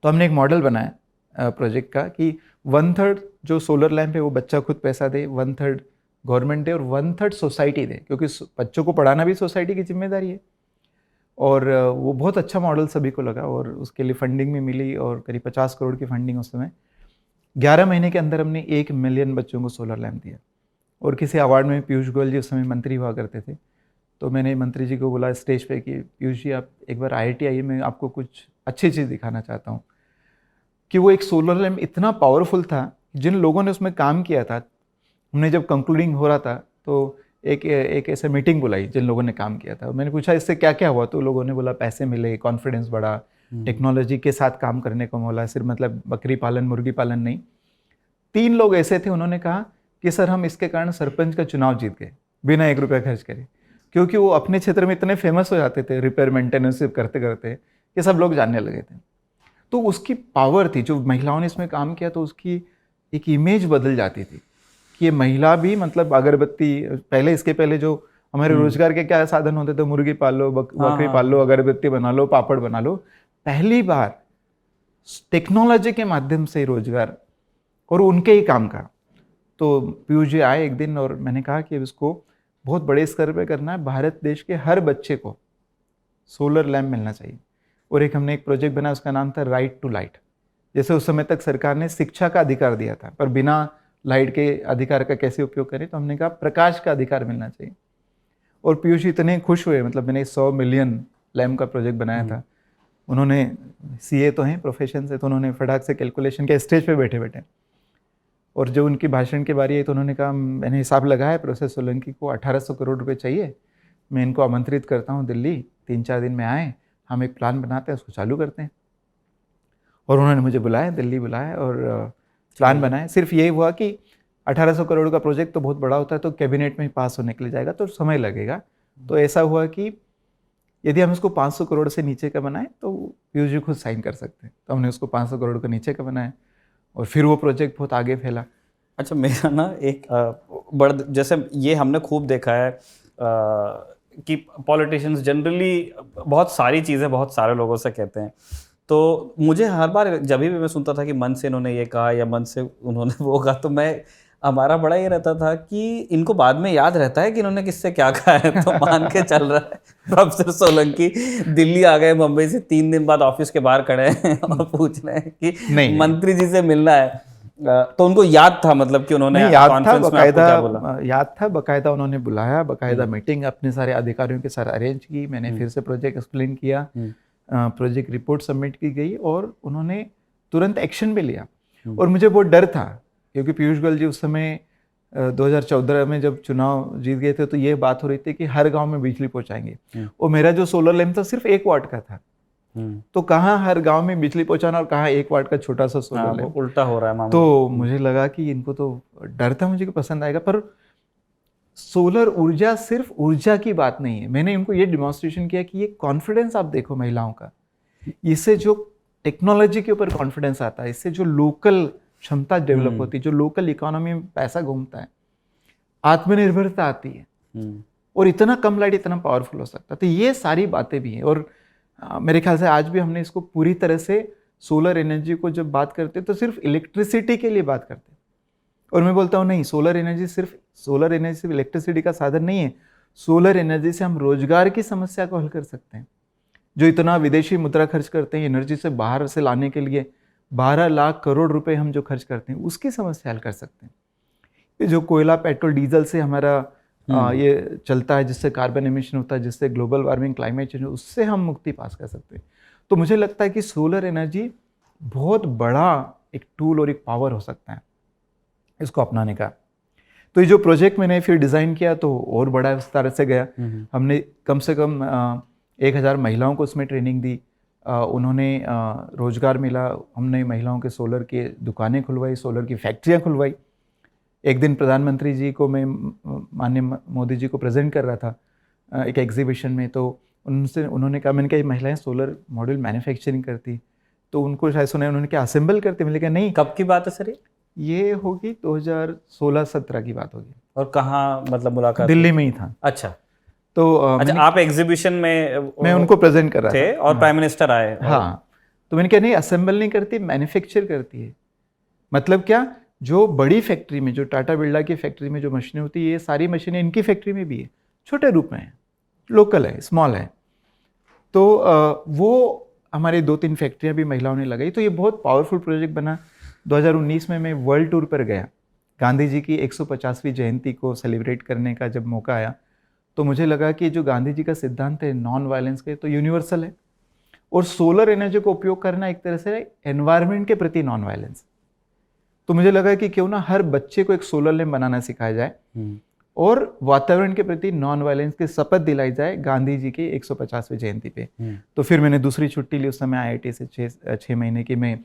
तो हमने एक मॉडल बनाया प्रोजेक्ट का कि 1/3 जो सोलर लैम्प है वो बच्चा खुद पैसा दे, 1/3 गवर्नमेंट दे और 1/3 सोसाइटी दे, क्योंकि बच्चों को पढ़ाना भी सोसाइटी की जिम्मेदारी है। और वो बहुत अच्छा मॉडल सभी को लगा, और उसके लिए फंडिंग भी मिली, और करीब 50 करोड़ की फंडिंग उस समय। 11 महीने के अंदर हमने 1 मिलियन बच्चों को सोलर लैम्प दिया। और किसी अवार्ड में पीयूष गोयल जी उस समय मंत्री हुआ करते थे, तो मैंने मंत्री जी को बोला स्टेज पे कि पीयूष जी आप एक बार IIT आइए, मैं आपको कुछ अच्छी चीज़ दिखाना चाहता हूँ। कि वो एक सोलर लैम्प इतना पावरफुल था, जिन लोगों ने उसमें काम किया था, हमने जब कंक्लूडिंग हो रहा था तो एक ऐसे मीटिंग बुलाई जिन लोगों ने काम किया था। मैंने पूछा इससे क्या क्या हुआ, तो लोगों ने बोला पैसे मिले, कॉन्फिडेंस बढ़ा, टेक्नोलॉजी के साथ काम करने को मिला, सिर्फ मतलब बकरी पालन मुर्गी पालन नहीं। 3 लोग ऐसे थे, उन्होंने कहा कि सर हम इसके कारण सरपंच का चुनाव जीत गए बिना 1 रुपया खर्च करे, क्योंकि वो अपने क्षेत्र में इतने फेमस हो जाते थे रिपेयर मेंटेनेंस करते करते कि सब लोग जानने लगे थे। तो उसकी पावर थी, जो महिलाओं ने इसमें काम किया तो उसकी एक इमेज बदल जाती थी ये महिला भी मतलब अगरबत्ती, पहले इसके पहले जो हमारे रोजगार के क्या साधन होते थे, मुर्गी पाल लो, बकरी पाल लो, अगरबत्ती बना लो, पापड़ बना लो, पहली बार टेक्नोलॉजी के माध्यम से रोजगार और उनके ही काम का। तो पीयूष जी आए एक दिन और मैंने कहा कि इसको बहुत बड़े स्तर पे करना है, भारत देश के हर बच्चे को सोलर लैम्प मिलना चाहिए। और हमने एक प्रोजेक्ट बनाया, उसका नाम था राइट टू लाइट। जैसे उस समय तक सरकार ने शिक्षा का अधिकार दिया था, पर बिना लाइट के अधिकार का कैसे उपयोग करें, तो हमने कहा प्रकाश का अधिकार मिलना चाहिए। और पीयूष इतने खुश हुए, मतलब मैंने 100 मिलियन लैम्प का प्रोजेक्ट बनाया था। उन्होंने सीए तो हैं प्रोफेशन से, तो उन्होंने फटाक से कैलकुलेशन के स्टेज पे बैठे बैठे, और जब उनकी भाषण की बारी आई तो उन्होंने कहा मैंने हिसाब लगाया प्रोफेसर सोलंकी को 1800 करोड़ रुपए चाहिए, मैं इनको आमंत्रित करता हूँ दिल्ली, 3-4 दिन में आए, हम एक प्लान बनाते हैं, उसको चालू करते हैं। और उन्होंने मुझे बुलाया, दिल्ली बुलाया और प्लान बनाया। सिर्फ ये हुआ कि 1800 करोड़ का प्रोजेक्ट तो बहुत बड़ा होता है, तो कैबिनेट में ही पास होने के लिए जाएगा तो समय लगेगा। तो ऐसा हुआ कि यदि हम इसको 500 करोड़ से नीचे का बनाएं तो पीयूष जी खुद साइन कर सकते हैं। तो हमने उसको 500 करोड़ का नीचे का बनाया और फिर वो प्रोजेक्ट बहुत आगे फैला। अच्छा, मेरा ना एक बड़ जैसे ये हमने खूब देखा है कि पॉलिटिशियंस जनरली बहुत सारी चीज़ें बहुत सारे लोगों से कहते हैं, तो मुझे हर बार जब भी मैं सुनता था कि मन से इन्होंने ये कहा या मन से उन्होंने वो कहा, तो हमारा बड़ा ये रहता था कि इनको बाद में याद रहता है कि इन्होंने किससे क्या कहा है। तो मान के चल रहा है प्रोफेसर सोलंकी दिल्ली आ गए, मुंबई से 3 दिन बाद ऑफिस के बाहर खड़े हैं और पूछ रहे हैं कि मंत्री जी से मिलना है, तो उनको याद था, मतलब कि उन्होंने कॉन्फ्रेंस में आपको क्या बोला? याद था, बकायदा उन्होंने बुलाया, बकायदा मीटिंग अपने सारे अधिकारियों के साथ अरेंज की, मैंने फिर से प्रोजेक्ट एक्सप्लेन किया, प्रोजेक्ट रिपोर्ट सबमिट की गई और उन्होंने तुरंत एक्शन भी लिया। और मुझे बहुत डर था क्योंकि पीयूष गोयल जी उस समय 2014 में जब चुनाव जीत गए थे तो ये बात हो रही थी कि हर गांव में बिजली पहुंचाएंगे, और मेरा जो सोलर लैम्प था सिर्फ 1 वाट का था। तो कहाँ हर गांव में बिजली पहुंचाना और कहाँ 1 वाट का छोटा सा सोलर लैम्प, उल्टा हो रहा है मामला। तो मुझे लगा कि इनको तो डर था मुझे कि पसंद आएगा, पर सोलर ऊर्जा सिर्फ ऊर्जा की बात नहीं है। मैंने इनको ये डिमॉन्स्ट्रेशन किया कि ये कॉन्फिडेंस आप देखो महिलाओं का, इससे जो टेक्नोलॉजी के ऊपर कॉन्फिडेंस आता है, इससे जो लोकल क्षमता डेवलप होती है, जो लोकल इकोनॉमी में पैसा घूमता है, आत्मनिर्भरता आती है, और इतना कम लाइट इतना पावरफुल हो सकता है। तो ये सारी बातें भी हैं। और मेरे ख्याल से आज भी हमने इसको पूरी तरह से सोलर एनर्जी को जब बात करते तो सिर्फ इलेक्ट्रिसिटी के लिए बात करते, और मैं बोलता हूँ नहीं, सोलर एनर्जी सिर्फ इलेक्ट्रिसिटी का साधन नहीं है। सोलर एनर्जी से हम रोजगार की समस्या को हल कर सकते हैं। जो इतना विदेशी मुद्रा खर्च करते हैं एनर्जी से बाहर से लाने के लिए, 12 लाख करोड़ रुपए हम जो खर्च करते हैं, उसकी समस्या हल कर सकते हैं। ये जो कोयला पेट्रोल डीजल से हमारा ये चलता है, जिससे कार्बन एमिशन होता है, जिससे ग्लोबल वार्मिंग क्लाइमेट चेंज, उससे हम मुक्ति पास कर सकते हैं। तो मुझे लगता है कि सोलर एनर्जी बहुत बड़ा एक टूल और एक पावर हो सकता है इसको अपनाने का। तो ये जो प्रोजेक्ट मैंने फिर डिज़ाइन किया तो और बड़ा विस्तार से गया। हमने कम से कम 1000 महिलाओं को उसमें ट्रेनिंग दी, उन्होंने रोजगार मिला, हमने महिलाओं के सोलर की दुकानें खुलवाई, सोलर की फैक्ट्रियाँ खुलवाई। एक दिन प्रधानमंत्री जी को मैं माननीय मोदी जी को प्रेजेंट कर रहा था एक एग्जीबिशन में, तो उन्होंने कहा, मैंने कहा ये महिलाएं सोलर मॉड्यूल मैन्युफैक्चरिंग करती, तो उनको शायद सुना, उन्होंने क्या असेंबल करते? मैंने कहा नहीं। कब की बात है सर ये होगी 2016-17 की बात होगी। और कहाँ मतलब मुलाकात? दिल्ली में ही था। अच्छा, तो अच्छा, आप एग्जीबिशन में मैं उनको प्रेजेंट कर रहा थे और प्राइम मिनिस्टर आए? हाँ, तो मैंने कहा नहीं, असेंबल नहीं करती, मैन्युफैक्चर करती है। मतलब क्या, जो बड़ी फैक्ट्री में, जो टाटा बिरला की फैक्ट्री में जो मशीनें होती है, ये सारी मशीनें इनकी फैक्ट्री में भी है, छोटे रूप में है, लोकल है, स्मॉल है। तो वो हमारे 2-3 फैक्ट्रियाँ भी महिलाओं ने लगाई। तो ये बहुत पावरफुल प्रोजेक्ट बना। 2019 में मैं वर्ल्ड टूर पर गया, गांधी जी की 150वीं जयंती को सेलिब्रेट करने का जब मौका आया, तो मुझे लगा कि जो गांधी जी का सिद्धांत है नॉन वायलेंस के, तो यूनिवर्सल है, और सोलर एनर्जी को उपयोग करना एक तरह से एनवायरनमेंट के प्रति नॉन वायलेंस। तो मुझे लगा कि क्यों ना हर बच्चे को एक सोलर लैम्प बनाना सिखाया जाए और वातावरण के प्रति नॉन वायलेंस की शपथ दिलाई जाए गांधी जी की 150वीं जयंती पे। तो फिर मैंने दूसरी छुट्टी ली उस समय IIT से 6 महीने की। मैं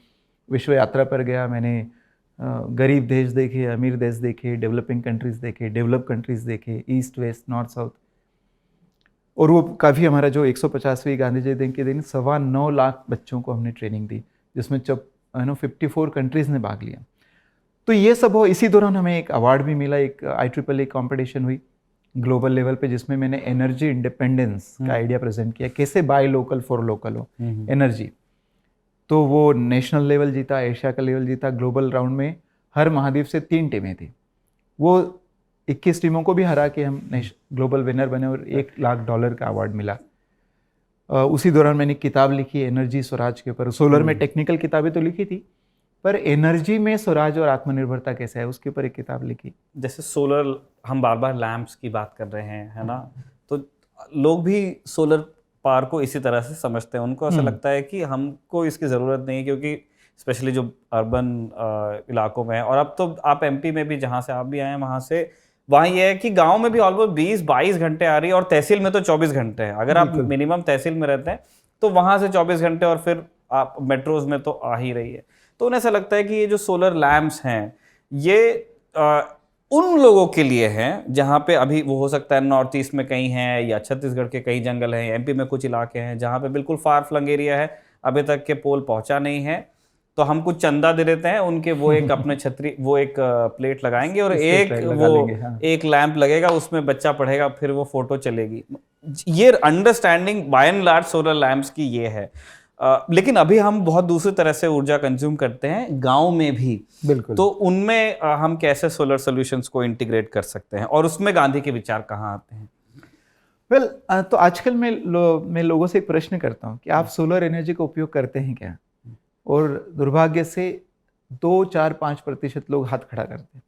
विश्व यात्रा पर गया, मैंने गरीब देश देखे, अमीर देश देखे, डेवलपिंग कंट्रीज़ देखे, डेवलप कंट्रीज़ देखे, ईस्ट वेस्ट नॉर्थ साउथ। और वो काफ़ी हमारा जो 150वीं गांधी जयंती के दिन 9.25 लाख बच्चों को हमने ट्रेनिंग दी, जिसमें 54 कंट्रीज़ ने भाग लिया। तो ये सब हो, इसी दौरान हमें एक अवार्ड भी मिला, एक IEEE कंपटीशन हुई ग्लोबल लेवल पे, जिसमें मैंने एनर्जी इंडिपेंडेंस का आइडिया प्रेजेंट किया, कैसे बाय लोकल फॉर लोकल हो एनर्जी। तो वो नेशनल लेवल जीता, एशिया का लेवल जीता, ग्लोबल राउंड में हर महाद्वीप से 3 टीमें थी, वो 21 टीमों को भी हरा के हम ग्लोबल विनर बने और $1 लाख का अवार्ड मिला। उसी दौरान मैंने किताब लिखी एनर्जी स्वराज के ऊपर। सोलर में टेक्निकल किताबें तो लिखी थी, पर एनर्जी में स्वराज और आत्मनिर्भरता कैसे है उसके ऊपर एक किताब लिखी। जैसे सोलर, हम बार बार लैंप्स की बात कर रहे हैं, है ना, तो लोग भी सोलर पावर को इसी तरह से समझते हैं। उनको ऐसा लगता है कि हमको इसकी ज़रूरत नहीं है, क्योंकि स्पेशली जो अर्बन इलाकों में है, और अब तो आप MP में भी, जहाँ से आप भी आए हैं वहाँ से, वहाँ ये है कि गांव में भी ऑलमोस्ट 20-22 घंटे आ रही है, और तहसील में तो 24 घंटे है। अगर आप मिनिमम तहसील में रहते हैं तो वहाँ से 24 घंटे, और फिर आप मेट्रोज में तो आ ही रही है। तो उन्हें ऐसा लगता है कि ये जो सोलर लैम्प्स हैं ये उन लोगों के लिए हैं जहाँ पे अभी वो हो सकता है नॉर्थ ईस्ट में कहीं हैं, या छत्तीसगढ़ के कई जंगल हैं, MP में कुछ इलाके हैं जहाँ पे बिल्कुल फार फ्लंग एरिया है, अभी तक के पोल पहुँचा नहीं है। तो हम कुछ चंदा दे देते हैं उनके, वो एक अपने छतरी, वो एक प्लेट लगाएंगे और एक लैंप लगेगा, उसमें बच्चा पढ़ेगा, फिर वो फोटो चलेगी। ये understanding by and large solar lamps की ये है। लेकिन अभी हम बहुत दूसरी तरह से ऊर्जा कंज्यूम करते हैं गांव में भी। बिल्कुल। तो उनमें हम कैसे सोलर सॉल्यूशंस को इंटीग्रेट कर सकते हैं, और उसमें गांधी के विचार कहाँ आते हैं? वेल, तो आजकल मैं लोगों से एक प्रश्न करता हूँ कि आप सोलर एनर्जी का उपयोग करते हैं क्या? और दुर्भाग्य से 2-4-5% लोग हाथ खड़ा करते हैं।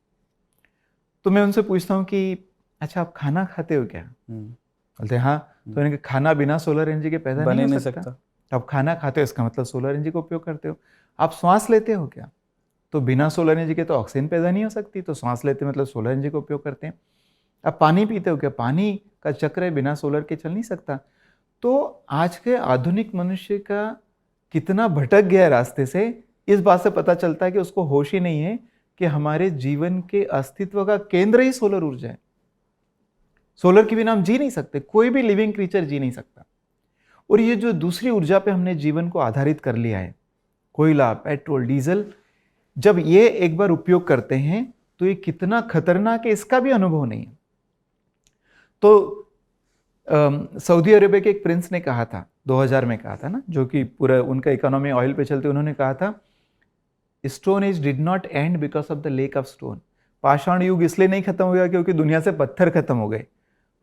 तो मैं उनसे पूछता हूँ कि अच्छा आप खाना खाते हो क्या? बोलते हैं हाँ। तो मैंने कहा खाना बिना सोलर एनर्जी के पैदा नहीं हो सकता। आप खाना खाते हो, इसका मतलब सोलर एनर्जी का उपयोग करते हो। आप श्वास लेते हो क्या? तो बिना सोलर एनर्जी के तो ऑक्सीजन पैदा नहीं हो सकती, तो श्वास लेते मतलब सोलर एनर्जी का उपयोग करते हैं। आप पानी पीते हो क्या? पानी का चक्र है, बिना सोलर के चल नहीं सकता। तो आज के आधुनिक मनुष्य का कितना भटक गया रास्ते से, इस बात से पता चलता है कि उसको होश ही नहीं है कि हमारे जीवन के अस्तित्व का केंद्र ही सोलर ऊर्जा है। सोलर के बिना हम जी नहीं सकते, कोई भी लिविंग क्रीचर जी नहीं सकता। और ये जो दूसरी ऊर्जा पे हमने जीवन को आधारित कर लिया है, कोयला, पेट्रोल, डीजल, जब ये एक बार उपयोग करते हैं तो ये कितना खतरनाक है इसका भी अनुभव नहीं है। तो सऊदी अरेबिया के एक प्रिंस ने कहा था, 2000 में कहा था ना, जो कि पूरा उनका इकोनॉमी ऑयल पे चलते, उन्होंने कहा था stone age did not and because of the lake of stone. पाषाण युग इसलिए नहीं खत्म हो गया क्योंकि दुनिया से पत्थर खत्म हो गए।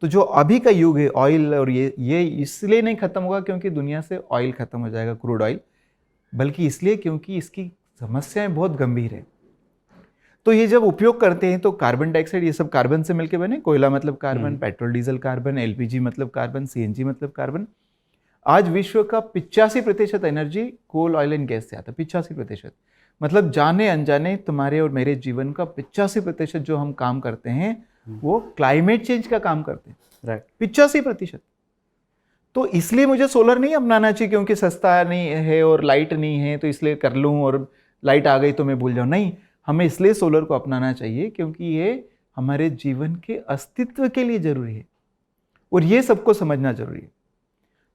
तो जो अभी का युग है ऑयल, और ये इसलिए नहीं खत्म होगा क्योंकि दुनिया से ऑयल खत्म हो जाएगा, क्रूड ऑयल, बल्कि इसलिए क्योंकि इसकी समस्याएं बहुत गंभीर है। तो ये जब उपयोग करते हैं तो कार्बन डाइऑक्साइड, ये सब कार्बन से मिलकर बने, कोयला मतलब carbon, petrol diesel carbon, LPG मतलब कार्बन, CNG मतलब कार्बन। आज विश्व का 85% energy coal, oil and gas से आता है। 85%, मतलब जाने अनजाने तुम्हारे और मेरे जीवन का 85% जो हम काम करते हैं वो क्लाइमेट चेंज का काम करते हैं। राइट, 85%। तो इसलिए मुझे सोलर नहीं अपनाना चाहिए क्योंकि सस्ता नहीं है और लाइट नहीं है तो इसलिए कर लूँ, और लाइट आ गई तो मैं भूल जाऊँ। नहीं, हमें इसलिए सोलर को अपनाना चाहिए क्योंकि ये हमारे जीवन के अस्तित्व के लिए जरूरी है, और ये सबको समझना जरूरी है।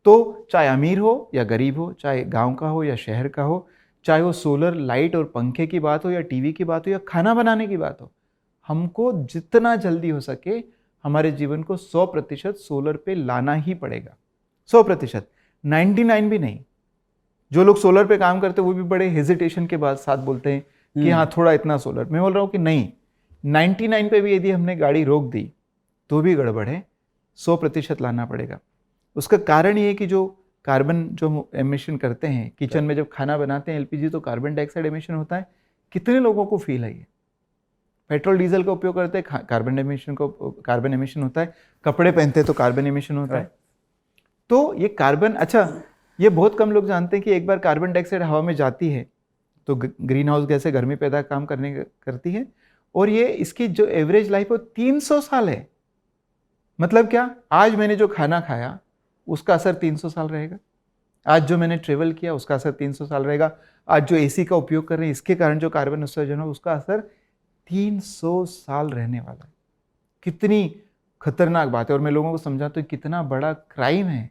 तो चाहे अमीर हो या गरीब हो, चाहे गांव का हो या शहर का हो, चाहे वो सोलर लाइट और पंखे की बात हो या टीवी की बात हो या खाना बनाने की बात हो, हमको जितना जल्दी हो सके हमारे जीवन को 100% सोलर पे लाना ही पड़ेगा। 100%, 99 भी नहीं। जो लोग सोलर पे काम करते हैं वो भी बड़े हेजिटेशन के बाद साथ बोलते हैं कि हाँ थोड़ा इतना सोलर। मैं बोल रहा हूँ कि नहीं, 99 पे भी यदि हमने गाड़ी रोक दी तो भी गड़बड़ है, 100% लाना पड़ेगा। उसका कारण ये है कि जो कार्बन जो एमिशन करते हैं किचन में, जब खाना बनाते हैं LPG, तो कार्बन डाइऑक्साइड एमिशन होता है। कितने लोगों को फील है ये? पेट्रोल डीजल का उपयोग करते हैं, कार्बन एमिशन होता है। कपड़े पहनते हैं तो कार्बन एमिशन होता है। तो ये कार्बन, अच्छा ये बहुत कम लोग जानते हैं कि एक बार कार्बन डाइऑक्साइड हवा में जाती है तो ग्रीन हाउस गैसें गर्मी पैदा काम करती है, और ये इसकी जो एवरेज लाइफ है 300 साल है। मतलब क्या, आज मैंने जो खाना खाया उसका असर 300 साल रहेगा, आज जो मैंने ट्रेवल किया उसका असर 300 साल रहेगा, आज जो AC का उपयोग कर रहे हैं इसके कारण जो कार्बन उत्सर्जन हो उसका असर 300 साल रहने वाला है। कितनी खतरनाक बात है। और मैं लोगों को समझाता हूँ कितना बड़ा क्राइम है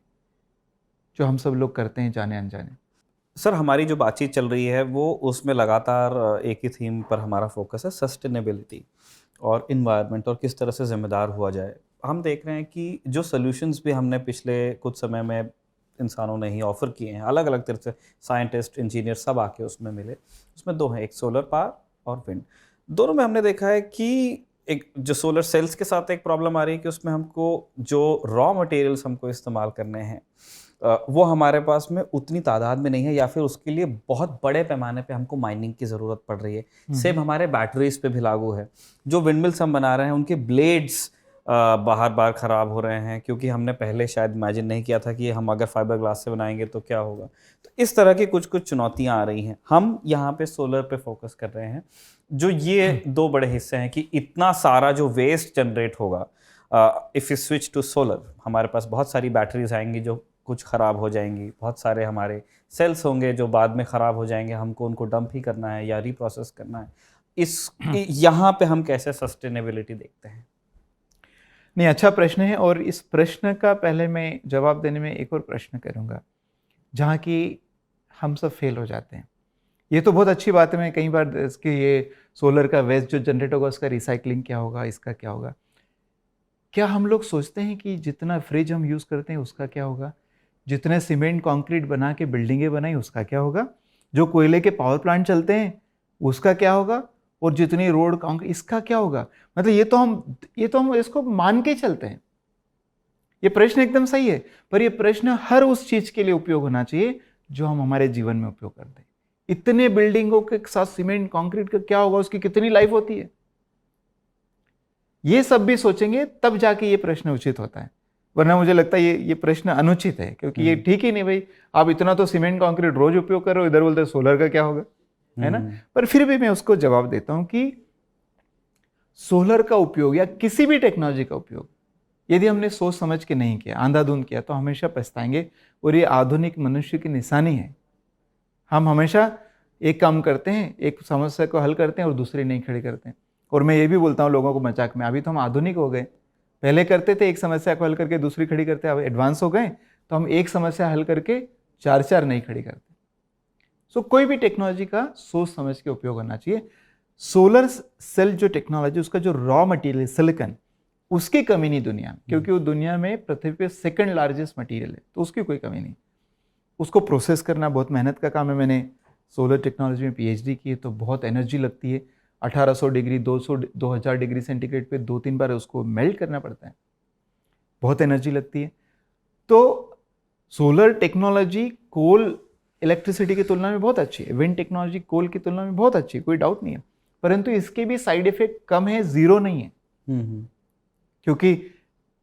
जो हम सब लोग करते हैं जाने अनजाने। सर हमारी जो बातचीत चल रही है वो उसमें लगातार एक ही थीम पर हमारा फोकस है, सस्टेनेबिलिटी और इन्वायरमेंट और किस तरह से जिम्मेदार हुआ जाए। हम देख रहे हैं कि जो सॉल्यूशंस भी हमने पिछले कुछ समय में इंसानों ने ही ऑफर किए हैं, अलग अलग तरह से साइंटिस्ट इंजीनियर सब आके उसमें मिले। उसमें दो हैं, एक सोलर पावर और विंड। दोनों में हमने देखा है कि एक जो सोलर सेल्स के साथ एक प्रॉब्लम आ रही है कि उसमें हमको जो रॉ मटेरियल्स हमको इस्तेमाल करने हैं वो हमारे पास में उतनी तादाद में नहीं है, या फिर उसके लिए बहुत बड़े पैमाने पे हमको माइनिंग की ज़रूरत पड़ रही है। सेम हमारे बैटरीज पे भी लागू है। जो विंडमिल्स हम बना रहे हैं उनके ब्लेड्स बार बार ख़राब हो रहे हैं, क्योंकि हमने पहले शायद इमेजिन नहीं किया था कि हम अगर फाइबर ग्लास से बनाएंगे तो क्या होगा। तो इस तरह की कुछ कुछ चुनौतियाँ आ रही हैं। हम यहाँ पे सोलर पे फोकस कर रहे हैं। जो ये दो बड़े हिस्से हैं कि इतना सारा जो वेस्ट जनरेट होगा, if you switch to solar, हमारे पास बहुत सारी बैटरीज आएंगी जो कुछ ख़राब हो जाएंगी, बहुत सारे हमारे सेल्स होंगे जो बाद में ख़राब हो जाएंगे, हमको उनको डंप ही करना है या रीप्रोसेस करना है। इस यहाँ पे हम कैसे सस्टेनेबिलिटी देखते हैं? नहीं, अच्छा प्रश्न है। और इस प्रश्न का पहले मैं जवाब देने में एक और प्रश्न करूँगा जहाँ की हम सब फेल हो जाते हैं। ये तो बहुत अच्छी बात है, मैं कई बार इसके ये सोलर का वेस्ट जो जनरेट होगा उसका रिसाइकलिंग क्या होगा, इसका क्या होगा। क्या हम लोग सोचते हैं कि जितना फ्रिज हम यूज़ करते हैं उसका क्या होगा, जितने सीमेंट कंक्रीट बना के बिल्डिंगें बनाई उसका क्या होगा, जो कोयले के पावर प्लांट चलते हैं उसका क्या होगा, और जितनी रोड कंक्रीट इसका क्या होगा। मतलब ये तो हम इसको मान के चलते हैं। ये प्रश्न एकदम सही है, पर ये प्रश्न हर उस चीज के लिए उपयोग होना चाहिए जो हम हमारे जीवन में उपयोग करते हैं। इतने बिल्डिंगों के साथ सीमेंट कंक्रीट का क्या होगा, उसकी कितनी लाइफ होती है, ये सब भी सोचेंगे तब जाके ये प्रश्न उचित होता है। वरना मुझे लगता है ये प्रश्न अनुचित है, क्योंकि ये ठीक ही नहीं भाई। आप इतना तो सीमेंट कंक्रीट रोज उपयोग कर रहे हो, इधर बोलते सोलर का क्या होगा, है ना। पर फिर भी मैं उसको जवाब देता हूं कि सोलर का उपयोग या किसी भी टेक्नोलॉजी का उपयोग यदि हमने सोच समझ के नहीं किया, अंधाधुंध किया, तो हमेशा पछताएंगे। और ये आधुनिक मनुष्य की निशानी है। हम हमेशा एक काम करते हैं, एक समस्या को हल करते हैं और दूसरी नहीं खड़ी करते हैं। और मैं ये भी बोलता हूँ लोगों को मजाक में, अभी तो हम आधुनिक हो गए। पहले करते थे एक समस्या को हल करके दूसरी खड़ी करते, अब एडवांस हो गए तो हम एक समस्या हल करके चार चार नहीं खड़ी करते। सो कोई भी टेक्नोलॉजी का सोच समझ के उपयोग होना चाहिए। सोलर सेल जो टेक्नोलॉजी, उसका जो रॉ मटेरियल सिलिकॉन, उसकी कमी नहीं दुनिया में, क्योंकि वो दुनिया में पृथ्वी पे सेकंड लार्जेस्ट मटेरियल है, तो उसकी कोई कमी नहीं। उसको प्रोसेस करना बहुत मेहनत का काम है। मैंने सोलर टेक्नोलॉजी में पीएचडी की है, तो बहुत एनर्जी लगती है। 1800 डिग्री 2000 डिग्री सेंटीग्रेड पे 2-3 बार उसको मेल्ट करना पड़ता है, बहुत एनर्जी लगती है। तो सोलर टेक्नोलॉजी कोल इलेक्ट्रिसिटी की तुलना में बहुत अच्छी है, विंड टेक्नोलॉजी कोल की तुलना में बहुत अच्छी है, कोई डाउट नहीं है। परंतु इसके भी साइड इफेक्ट कम है, जीरो नहीं है। क्योंकि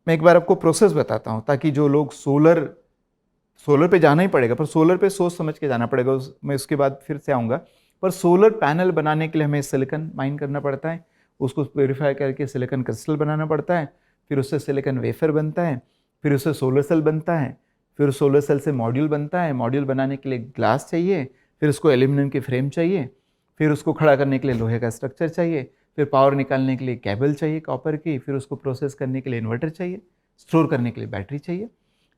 मैं एक बार आपको प्रोसेस बताता हूं, ताकि जो लोग सोलर पे जाना ही पड़ेगा, पर सोलर पे सोच समझ के जाना पड़ेगा। मैं उसके बाद फिर से आऊँगा। पर सोलर पैनल बनाने के लिए हमें सिलिकॉन माइन करना पड़ता है, उसको प्योरीफाई करके सिलिकॉन क्रिस्टल बनाना पड़ता है, फिर उससे सिलिकॉन वेफर बनता है, फिर उससे सोलर सेल बनता है, फिर सोलर सेल से मॉड्यूल बनता है। मॉड्यूल बनाने के लिए ग्लास चाहिए, फिर उसको एल्यूमिनियम की फ्रेम चाहिए, फिर उसको खड़ा करने के लिए लोहे का स्ट्रक्चर चाहिए, फिर पावर निकालने के लिए केबल चाहिए कॉपर की, फिर उसको प्रोसेस करने के लिए इन्वर्टर चाहिए, स्टोर करने के लिए बैटरी चाहिए।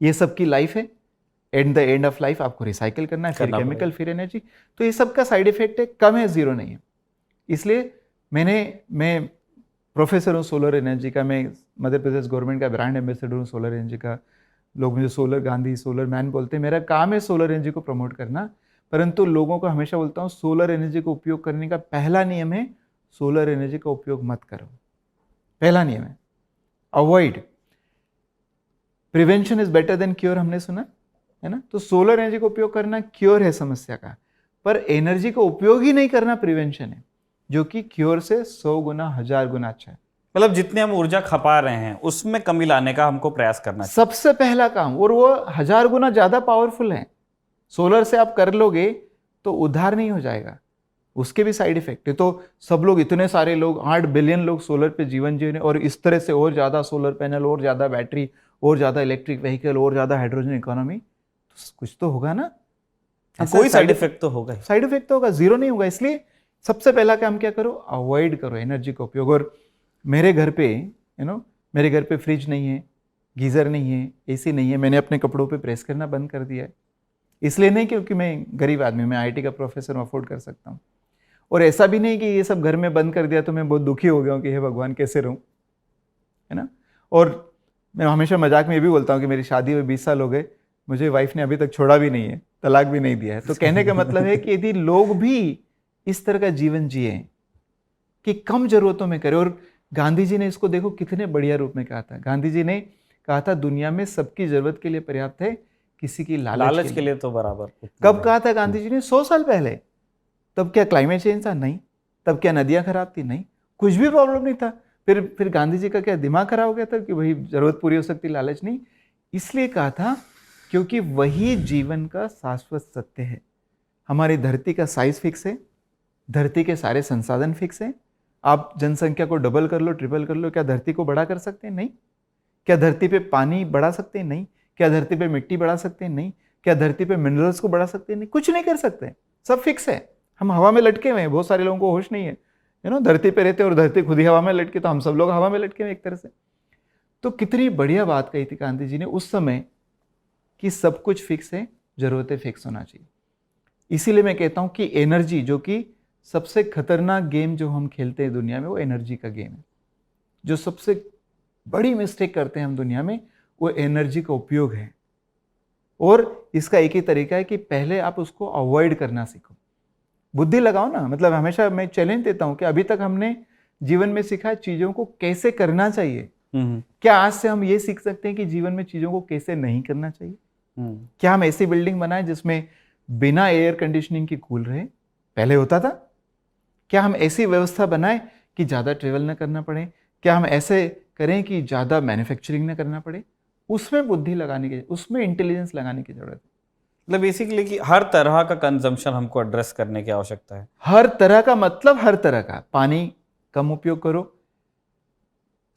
ये सब की लाइफ है। At the end of life आपको रिसाइकिल करना है, फिर केमिकल, फिर एनर्जी। तो ये सब का साइड इफेक्ट है, कम है, जीरो नहीं है। इसलिए मैं प्रोफेसर हूँ सोलर एनर्जी का, मैं मध्य प्रदेश गवर्नमेंट का ब्रांड एम्बेसडर हूँ सोलर एनर्जी का। लोग मुझे सोलर गांधी, सोलर मैन बोलते हैं। मेरा काम है सोलर एनर्जी को प्रमोट करना। परंतु लोगों को हमेशा बोलता हूँ, सोलर एनर्जी को उपयोग करने का पहला नियम है, सोलर एनर्जी का उपयोग मत करो। पहला नियम है avoid. Prevention is better than cure, हमने सुना है ना। तो सोलर एनर्जी का उपयोग करना क्योर है समस्या का, पर एनर्जी का उपयोग ही नहीं करना प्रिवेंशन है, जो कि क्योर से 100 गुना 1000 गुना अच्छा है। मतलब जितने हम ऊर्जा खपा रहे हैं उसमें कमी लाने का हमको प्रयास करना चाहिए, सबसे पहला काम। और वो 1000 गुना ज्यादा पावरफुल है। सोलर से आप कर लोगे तो उधार नहीं हो जाएगा, उसके भी साइड इफेक्ट है। तो सब लोग, इतने सारे लोग, 8 बिलियन लोग सोलर पे जीवन जी रहे हैं, और इस तरह से और ज्यादा सोलर पैनल, और ज्यादा बैटरी, और ज्यादा इलेक्ट्रिक व्हीकल, और ज्यादा हाइड्रोजन इकोनॉमी, तो कुछ तो होगा ना। कोई साइड इफेक्ट तो होगा। साइड इफेक्ट तो होगा, जीरो नहीं होगा। इसलिए सबसे पहला काम क्या करो, अवॉइड करो एनर्जी का उपयोग। और मेरे घर पे मेरे घर पे फ्रिज नहीं है, गीजर नहीं है, एसी नहीं है, मैंने अपने कपड़ों पे प्रेस करना बंद कर दिया है। इसलिए नहीं क्योंकि मैं गरीब आदमी, मैं आईटी का प्रोफेसर हूँ, अफोर्ड कर सकता हूँ। और ऐसा भी नहीं कि ये सब घर में बंद कर दिया तो मैं बहुत दुखी हो गया हूँ कि हे भगवान कैसे रहूँ, है ना। और मैं हमेशा मजाक में ये भी बोलता हूँ कि मेरी शादी में 20 साल हो गए, मुझे वाइफ ने अभी तक छोड़ा भी नहीं है, तलाक भी नहीं दिया है। तो कहने का मतलब है कि यदि लोग भी इस तरह का जीवन जिए कि कम जरूरतों में करें। और गांधी जी ने इसको देखो कितने बढ़िया रूप में कहा था। गांधी जी ने कहा था दुनिया में सबकी जरूरत के लिए पर्याप्त है, किसी की लालच के लिए तो बराबर। कब कहा था गांधी जी ने? 100 साल पहले। तब क्या क्लाइमेट चेंज था? नहीं। तब क्या नदियां खराब थी? नहीं। कुछ भी प्रॉब्लम नहीं था। फिर गांधी जी का क्या दिमाग खराब हो गया था कि भाई जरूरत पूरी हो सकती, लालच नहीं? इसलिए कहा था क्योंकि वही जीवन का शाश्वत सत्य है। हमारी धरती का साइज फिक्स है, धरती के सारे संसाधन फिक्स हैं। आप जनसंख्या को डबल कर लो, ट्रिपल कर लो, क्या धरती को बड़ा कर सकते हैं? नहीं। क्या धरती पे पानी बढ़ा सकते हैं? नहीं। क्या धरती पे मिट्टी बढ़ा सकते हैं? नहीं। क्या धरती पे मिनरल्स को बढ़ा सकते हैं? नहीं। कुछ नहीं कर सकते, सब फिक्स है। हम हवा में लटके हुए हैं, बहुत सारे लोगों को होश नहीं है, धरती पे रहते और धरती खुद ही हवा में लटके, तो हम सब लोग हवा में लटके हुए एक तरह से। तो कितनी बढ़िया बात कही थी गांधी जी ने उस समय कि सब कुछ फिक्स है, जरूरतें फिक्स होना चाहिए। इसीलिए मैं कहता हूं कि एनर्जी, जो कि सबसे खतरनाक गेम जो हम खेलते हैं दुनिया में, वो एनर्जी का गेम है। जो सबसे बड़ी मिस्टेक करते हैं हम दुनिया में, वो एनर्जी का उपयोग है। और इसका एक ही तरीका है कि पहले आप उसको अवॉइड करना सीखो, बुद्धि लगाओ ना। मतलब हमेशा मैं चैलेंज देता हूं कि अभी तक हमने जीवन में सीखा चीजों को कैसे करना चाहिए, क्या आज से हम ये सीख सकते हैं कि जीवन में चीजों को कैसे नहीं करना चाहिए? क्या हम ऐसी बिल्डिंग बनाए जिसमें बिना एयर कंडीशनिंग की कूल रहे? पहले होता था। क्या हम ऐसी व्यवस्था बनाए कि ज्यादा ट्रेवल न करना पड़े? क्या हम ऐसे करें कि ज्यादा मैन्युफैक्चरिंग न करना पड़े? उसमें बुद्धि लगाने की, उसमें इंटेलिजेंस लगाने की जरूरत है। मतलब बेसिकली कि हर तरह का कंजम्पशन हमको एड्रेस करने की आवश्यकता है। हर तरह का मतलब हर तरह का। पानी कम उपयोग करो,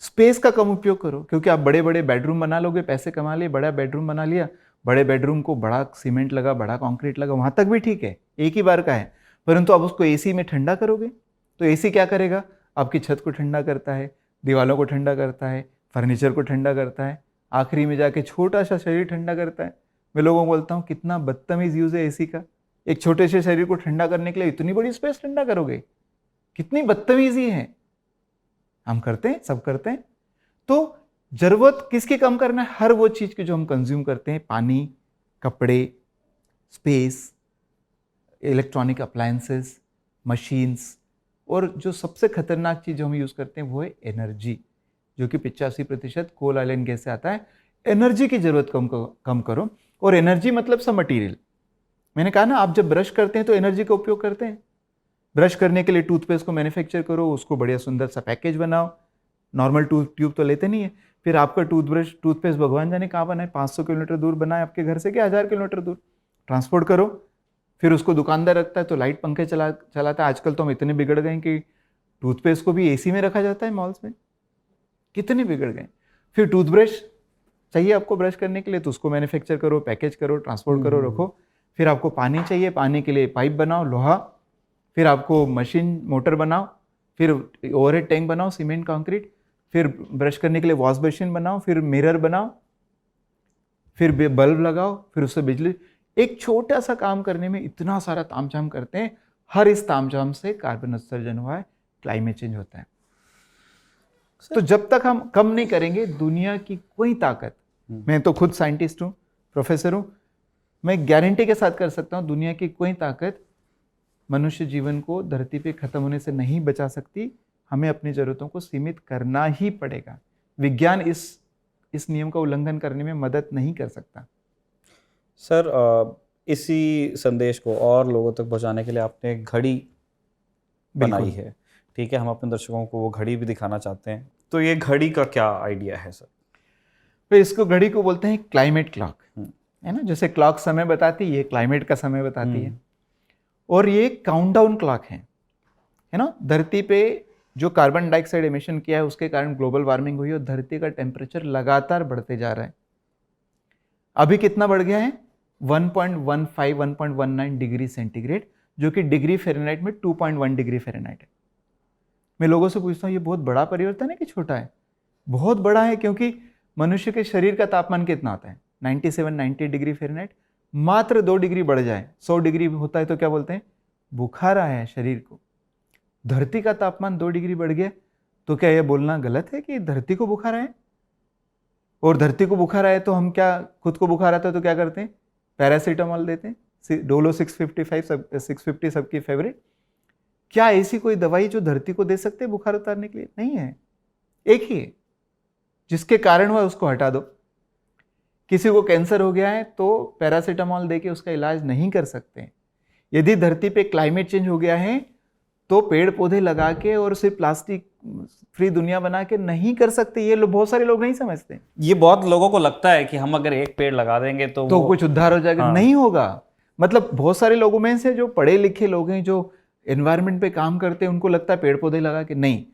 स्पेस का कम उपयोग करो, क्योंकि आप बड़े बड़े बेडरूम बना लोगे, पैसे कमा लिए, बड़ा बेडरूम बना लिया, बड़े बेडरूम को बड़ा सीमेंट लगा, बड़ा कंक्रीट लगा, वहां तक भी ठीक है, एक ही बार का है। परंतु आप उसको एसी में ठंडा करोगे तो एसी क्या करेगा? आपकी छत को ठंडा करता है, दीवालों को ठंडा करता है, फर्नीचर को ठंडा करता है, आखिरी में जाके छोटा सा शरीर ठंडा करता है। मैं लोगों को बोलता हूँ कितना बदतमीज यूज है एसी का। एक छोटे से शरीर को ठंडा करने के लिए इतनी बड़ी स्पेस ठंडा करोगे, कितनी बदतमीजी है। हम करते हैं, सब करते हैं। तो जरूरत किसकी कम करना है? हर वो चीज की जो हम कंज्यूम करते हैं, पानी, कपड़े, स्पेस, इलेक्ट्रॉनिक अप्लायंसेस, मशीन्स, और जो सबसे खतरनाक चीज जो हम यूज करते हैं वो है एनर्जी, जो कि 85% कोल ऑयल एंड गैस से आता है। एनर्जी की जरूरत कम करो। और एनर्जी मतलब सब मटेरियल। मैंने कहा ना, आप जब ब्रश करते हैं तो एनर्जी का उपयोग करते हैं। ब्रश करने के लिए टूथपेस्ट को मैन्युफैक्चर करो, उसको बढ़िया सुंदर सा पैकेज बनाओ। नॉर्मल ट्यूब तो लेते नहीं है। फिर आपका टूथपेस्ट भगवान जाने कहाँ बनाए, 500 किलोमीटर दूर बनाए आपके घर से, क्या 1000 किलोमीटर दूर ट्रांसपोर्ट करो। फिर उसको दुकानदार रखता है तो लाइट पंखे चलाता है। आजकल तो हम इतने बिगड़ गए कि टूथपेस्ट को भी एसी में रखा जाता है मॉल्स में, कितने बिगड़ गए। फिर टूथब्रश चाहिए आपको ब्रश करने के लिए, तो उसको मैन्युफैक्चर करो, पैकेज करो, ट्रांसपोर्ट करो, रखो। फिर आपको पानी चाहिए, पानी के लिए पाइप बनाओ, लोहा। फिर आपको मशीन, मोटर बनाओ। फिर ओवरहेड टैंक बनाओ, सीमेंट, कंक्रीट। फिर ब्रश करने के लिए वॉश बेसिन बनाओ, फिर मिरर बनाओ, फिर बल्ब लगाओ, फिर उससे बिजली। एक छोटा सा काम करने में इतना सारा तामझाम करते हैं। हर इस तामझाम से कार्बन उत्सर्जन हुआ है, क्लाइमेट चेंज होता है। तो जब तक हम कम नहीं करेंगे, दुनिया की कोई ताकत, मैं तो खुद साइंटिस्ट हूं, प्रोफेसर हूं, मैं गारंटी के साथ कर सकता हूं, दुनिया की कोई ताकत मनुष्य जीवन को धरती पे खत्म होने से नहीं बचा सकती। हमें अपनी जरूरतों को सीमित करना ही पड़ेगा। विज्ञान इस नियम का उल्लंघन करने में मदद नहीं कर सकता। सर, इसी संदेश को और लोगों तक पहुंचाने के लिए आपने एक घड़ी बनाई है, ठीक है? हम अपने दर्शकों को वो घड़ी भी दिखाना चाहते हैं। तो ये घड़ी का क्या आइडिया है सर? तो इसको, घड़ी को बोलते हैं क्लाइमेट क्लॉक, है ना। जैसे क्लॉक समय बताती है, ये क्लाइमेट का समय बताती है। और ये काउंटडाउन क्लॉक है ना। धरती पे जो कार्बन डाइऑक्साइड एमिशन किया है उसके कारण ग्लोबल वार्मिंग हुई है और धरती का टेम्परेचर लगातार बढ़ते जा रहा है। अभी कितना बढ़ गया है? 1.15 1.19 डिग्री सेंटीग्रेड, जो कि डिग्री फ़ारेनहाइट में 2.1 डिग्री फ़ारेनहाइट है। मैं लोगों से पूछता हूँ ये बहुत बड़ा परिवर्तन है कि छोटा है? बहुत बड़ा है, क्योंकि मनुष्य के शरीर का तापमान कितना होता है? 97-90 डिग्री फ़ारेनहाइट। मात्र 2 डिग्री बढ़ जाए, 100 डिग्री होता है तो क्या बोलते हैं, बुखार आया है शरीर को। धरती का तापमान 2 डिग्री बढ़ गया तो क्या यह बोलना गलत है कि धरती को बुखार आया? और धरती को बुखार आए तो हम क्या, खुद को बुखार आता है तो क्या करते हैं, पैरासीटामोल देते हैं, डोलो 650 सबकी फेवरेट। क्या ऐसी कोई दवाई जो धरती को दे सकते हैं बुखार उतारने के लिए? नहीं है, एक ही है, जिसके कारण वह उसको हटा दो। किसी को कैंसर हो गया है तो पैरासीटामोल देके उसका इलाज नहीं कर सकते। यदि धरती पे क्लाइमेट चेंज हो गया है तो पेड़ पौधे लगा के और सिर्फ प्लास्टिक फ्री दुनिया बना के नहीं कर सकते। ये बहुत सारे लोग नहीं समझते। ये बहुत लोगों को लगता है कि हम अगर एक पेड़ लगा देंगे तो कुछ उद्धार हो जाएगा। हाँ। नहीं होगा। मतलब बहुत सारे लोगों में से जो पढ़े लिखे लोग हैं, जो एनवायरनमेंट पे काम करते हैं, उनको लगता है पेड़ पौधे लगा के। नहीं,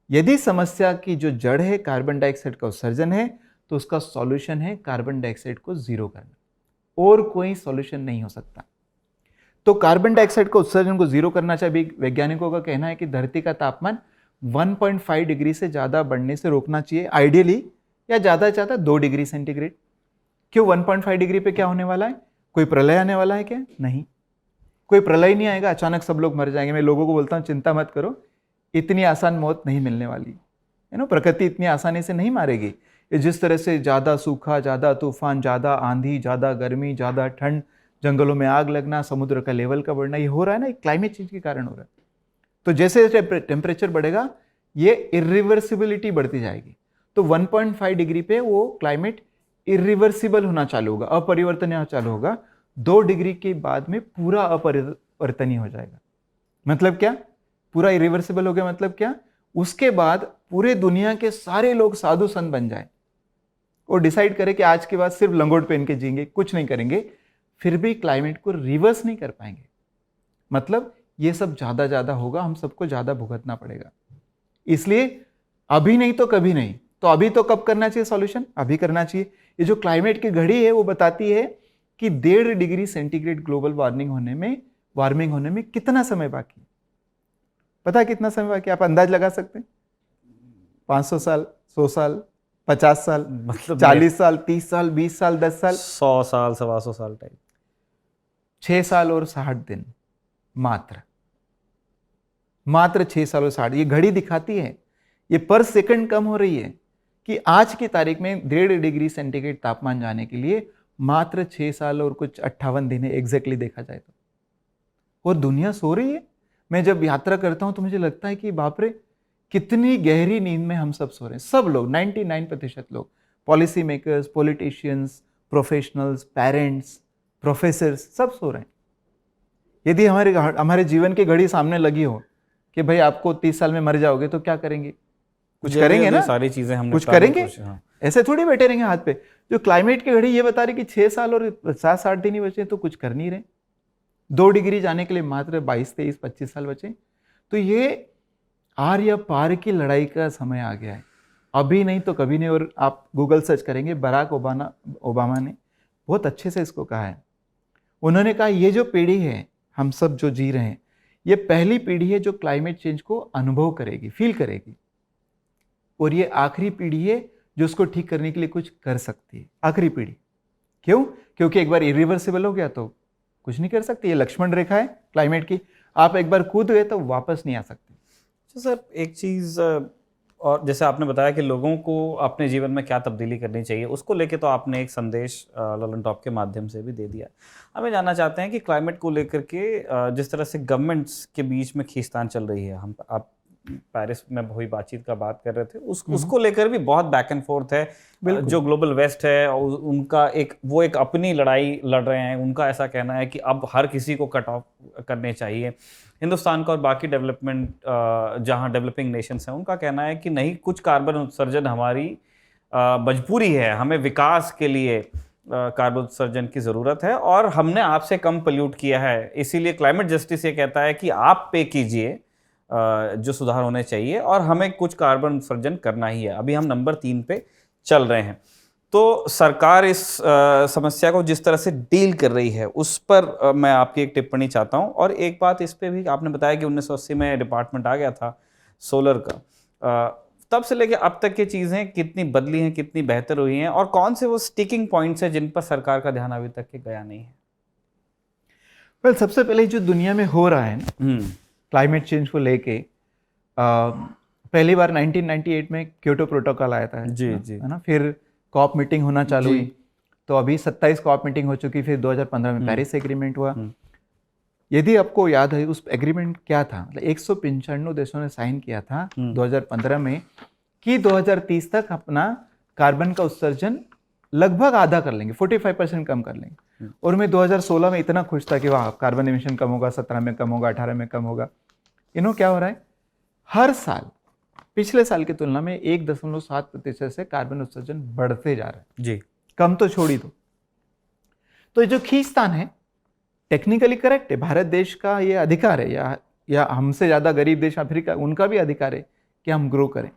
यदि समस्या की जो जड़ है कार्बन डाइऑक्साइड का उत्सर्जन है तो उसका सॉल्यूशन है कार्बन डाइऑक्साइड को जीरो करना, और कोई सॉल्यूशन नहीं हो सकता। तो कार्बन डाइऑक्साइड का उत्सर्जन को जीरो करना चाहिए। वैज्ञानिकों का कहना है कि धरती का तापमान 1.5 डिग्री से ज़्यादा बढ़ने से रोकना चाहिए आइडियली, या ज़्यादा से ज़्यादा 2 डिग्री सेंटीग्रेड। क्यों 1.5 डिग्री पे क्या होने वाला है? कोई प्रलय आने वाला है क्या? नहीं, कोई प्रलय नहीं आएगा, अचानक सब लोग मर जाएंगे। मैं लोगों को बोलता हूँ चिंता मत करो, इतनी आसान मौत नहीं मिलने वाली है ना। प्रकृति इतनी आसानी से नहीं मारेगी। जिस तरह से ज़्यादा सूखा, ज़्यादा तूफान, ज़्यादा आंधी, ज़्यादा गर्मी, ज़्यादा ठंड, जंगलों में आग लगना, समुद्र का लेवल का बढ़ना, ये हो रहा है ना, क्लाइमेट चेंज के कारण हो रहा है। तो जैसे जैसे टेम्परेचर बढ़ेगा ये इरिवर्सिबिलिटी बढ़ती जाएगी। तो 1.5 डिग्री पे वो क्लाइमेट इरिवर्सिबल होना चालू होगा, अपरिवर्तनीय होना चालू होगा। 2 डिग्री के बाद में पूरा अपरिवर्तनीय हो जाएगा। मतलब क्या? पूरा इरिवर्सिबल हो गया मतलब क्या? उसके बाद पूरे दुनिया के सारे लोग साधु संत बन जाए और डिसाइड करें कि आज के बाद सिर्फ लंगोट पहन के जिएंगे, कुछ नहीं करेंगे, फिर भी क्लाइमेट को रिवर्स नहीं कर पाएंगे। मतलब ये सब ज़्यादा होगा, हम सबको ज़्यादा भुगतना पड़ेगा। इसलिए अभी नहीं तो कभी नहीं। तो अभी तो कब करना चाहिए सॉल्यूशन? अभी करना चाहिए। ये जो क्लाइमेट की घड़ी है वो बताती है कि 1.5 डिग्री सेंटीग्रेड ग्लोबल वार्मिंग होने में कितना समय बाकी है। पता है कितना समय बाकी? आप अंदाज लगा सकते हैं? 500 साल, 100 साल, 50 साल, मतलब 40 साल, 30 साल, 20 साल, 10 साल, 100 साल, 125 साल टाइप। 6 साल और 60 दिन मात्र 6 साल और 60। ये घड़ी दिखाती है, ये पर सेकंड कम हो रही है कि आज की तारीख में 1.5 डिग्री सेंटीग्रेड तापमान जाने के लिए मात्र 6 साल और कुछ 58 दिन है एग्जैक्टली देखा जाए तो। और दुनिया सो रही है। मैं जब यात्रा करता हूं तो मुझे लगता है कि बाप रे, कितनी गहरी नींद में हम सब सो रहे हैं। सब लोग, 99% लोग, policy makers, politicians, professionals, parents, professors, सब सो रहे हैं। यदि हमारे जीवन की घड़ी सामने लगी हो कि भाई आपको 30 साल में मर जाओगे तो क्या करेंगे? कुछ करेंगे ना, सारी चीजें हमने कुछ करेंगे। हाँ। ऐसे थोड़ी बैठे रहेंगे हाथ पे। जो क्लाइमेट की घड़ी ये बता रही कि 6 साल और 60 दिन ही बचे, तो कुछ कर नहीं रहे। 2 डिग्री जाने के लिए मात्र 22, 23, 25 साल बचे। तो ये आर या पार की लड़ाई का समय आ गया है, अभी नहीं तो कभी नहीं। और आप गूगल सर्च करेंगे, बराक ओबामा ने बहुत अच्छे से इसको कहा है। उन्होंने कहा ये जो पीढ़ी है, हम सब जो जी रहे हैं, ये पहली पीढ़ी है जो क्लाइमेट चेंज को अनुभव करेगी, फील करेगी। और ये आखिरी पीढ़ी है जो उसको ठीक करने के लिए कुछ कर सकती है। आखिरी पीढ़ी। क्यों? क्योंकि एक बार इरिवर्सिबल हो गया तो कुछ नहीं कर सकती। ये लक्ष्मण रेखा है क्लाइमेट की। आप एक बार कूद गए तो वापस नहीं आ सकते। तो सर एक चीज़, और जैसे आपने बताया कि लोगों को अपने जीवन में क्या तब्दीली करनी चाहिए, उसको लेके तो आपने एक संदेश ललन टॉप के माध्यम से भी दे दिया। हमें जानना चाहते हैं कि क्लाइमेट को लेकर के जिस तरह से गवर्नमेंट्स के बीच में खींचतान चल रही है, हम आप पेरिस में वही बातचीत का बात कर रहे थे, उसको लेकर भी बहुत बैक एंड फोर्थ है। जो ग्लोबल वेस्ट है उनका एक अपनी लड़ाई लड़ रहे हैं। उनका ऐसा कहना है कि अब हर किसी को कट ऑफ करने चाहिए। हिंदुस्तान का और बाकी जहां डेवलपिंग नेशंस हैं, उनका कहना है कि नहीं, कुछ कार्बन उत्सर्जन हमारी मजबूरी है, हमें विकास के लिए कार्बन उत्सर्जन की ज़रूरत है और हमने आपसे कम पोल्यूट किया है। इसीलिए क्लाइमेट जस्टिस ये कहता है कि आप पे कीजिए जो सुधार होने चाहिए और हमें कुछ कार्बन उत्सर्जन करना ही है। अभी हम नंबर 3 पे चल रहे हैं। तो सरकार इस समस्या को जिस तरह से डील कर रही है उस पर मैं आपकी एक टिप्पणी चाहता हूं। और एक बात इस पे भी, आपने बताया कि 1980 में डिपार्टमेंट आ गया था सोलर का, तब से लेकर अब तक की चीज़ें कितनी बदली हैं, कितनी बेहतर हुई हैं, और कौन से वो स्टिकिंग पॉइंट्स हैं जिन पर सरकार का ध्यान अभी तक के गया नहीं है? वेल सबसे पहले जो दुनिया में हो रहा है ना क्लाइमेट चेंज को लेके, पहली बार 1998 में क्योटो प्रोटोकॉल आया था, जी जी, है ना। फिर कॉप मीटिंग होना चालू हुई, तो अभी 27 कॉप मीटिंग हो चुकी। फिर 2015 में पेरिस एग्रीमेंट हुआ। यदि आपको याद है उस एग्रीमेंट क्या था, मतलब 195 देशों ने साइन किया था 2015 में कि 2030 तक अपना कार्बन का उत्सर्जन लगभग आधा कर लेंगे, 45% कम कर लेंगे। और मैं 2016 में इतना खुश था कि वाह कार्बन एमिशन कम होगा, 17 में कम होगा, 18 में कम होगा। क्या हो रहा है, हर साल पिछले साल की तुलना में 1.7% से कार्बन उत्सर्जन बढ़ते जा रहा है जी, कम तो छोड़ ही दो। तो ये जो खींचतान है टेक्निकली करेक्ट है, भारत देश का ये अधिकार है, या हमसे ज़्यादा गरीब देश अफ्रीका, उनका भी अधिकार है कि हम ग्रो करें।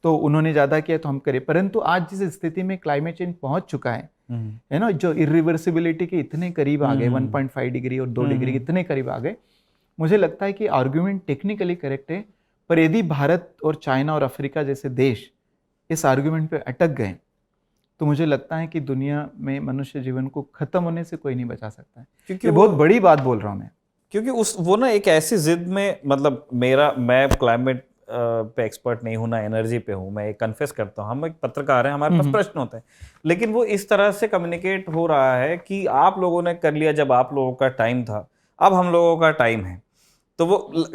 तो उन्होंने ज़्यादा किया तो हम करें। परंतु आज जिस स्थिति में क्लाइमेट चेंज पहुंच चुका है ना, जो इरिवर्सिबिलिटी के इतने करीब आ गए, 1.5 डिग्री और 2 डिग्री इतने करीब आ गए, मुझे लगता है कि आर्ग्यूमेंट टेक्निकली करेक्ट है। पर यदि भारत और चाइना और अफ्रीका जैसे देश इस आर्ग्यूमेंट पे अटक गए तो मुझे लगता है कि दुनिया में मनुष्य जीवन को खत्म होने से कोई नहीं बचा सकता है। क्योंकि ये बहुत बड़ी बात बोल रहा हूँ मैं, क्योंकि वो ना एक ऐसी जिद में, मतलब मैं क्लाइमेट पे एक्सपर्ट नहीं हूँ ना एनर्जी पे हूँ, मैं एक कन्फेस करता हूँ, हम एक पत्रकार हैं, हमारे पास प्रश्न होते हैं, लेकिन वो इस तरह से कम्युनिकेट हो रहा है कि आप लोगों ने कर लिया जब आप लोगों का टाइम था, अब हम लोगों का टाइम है। तो वो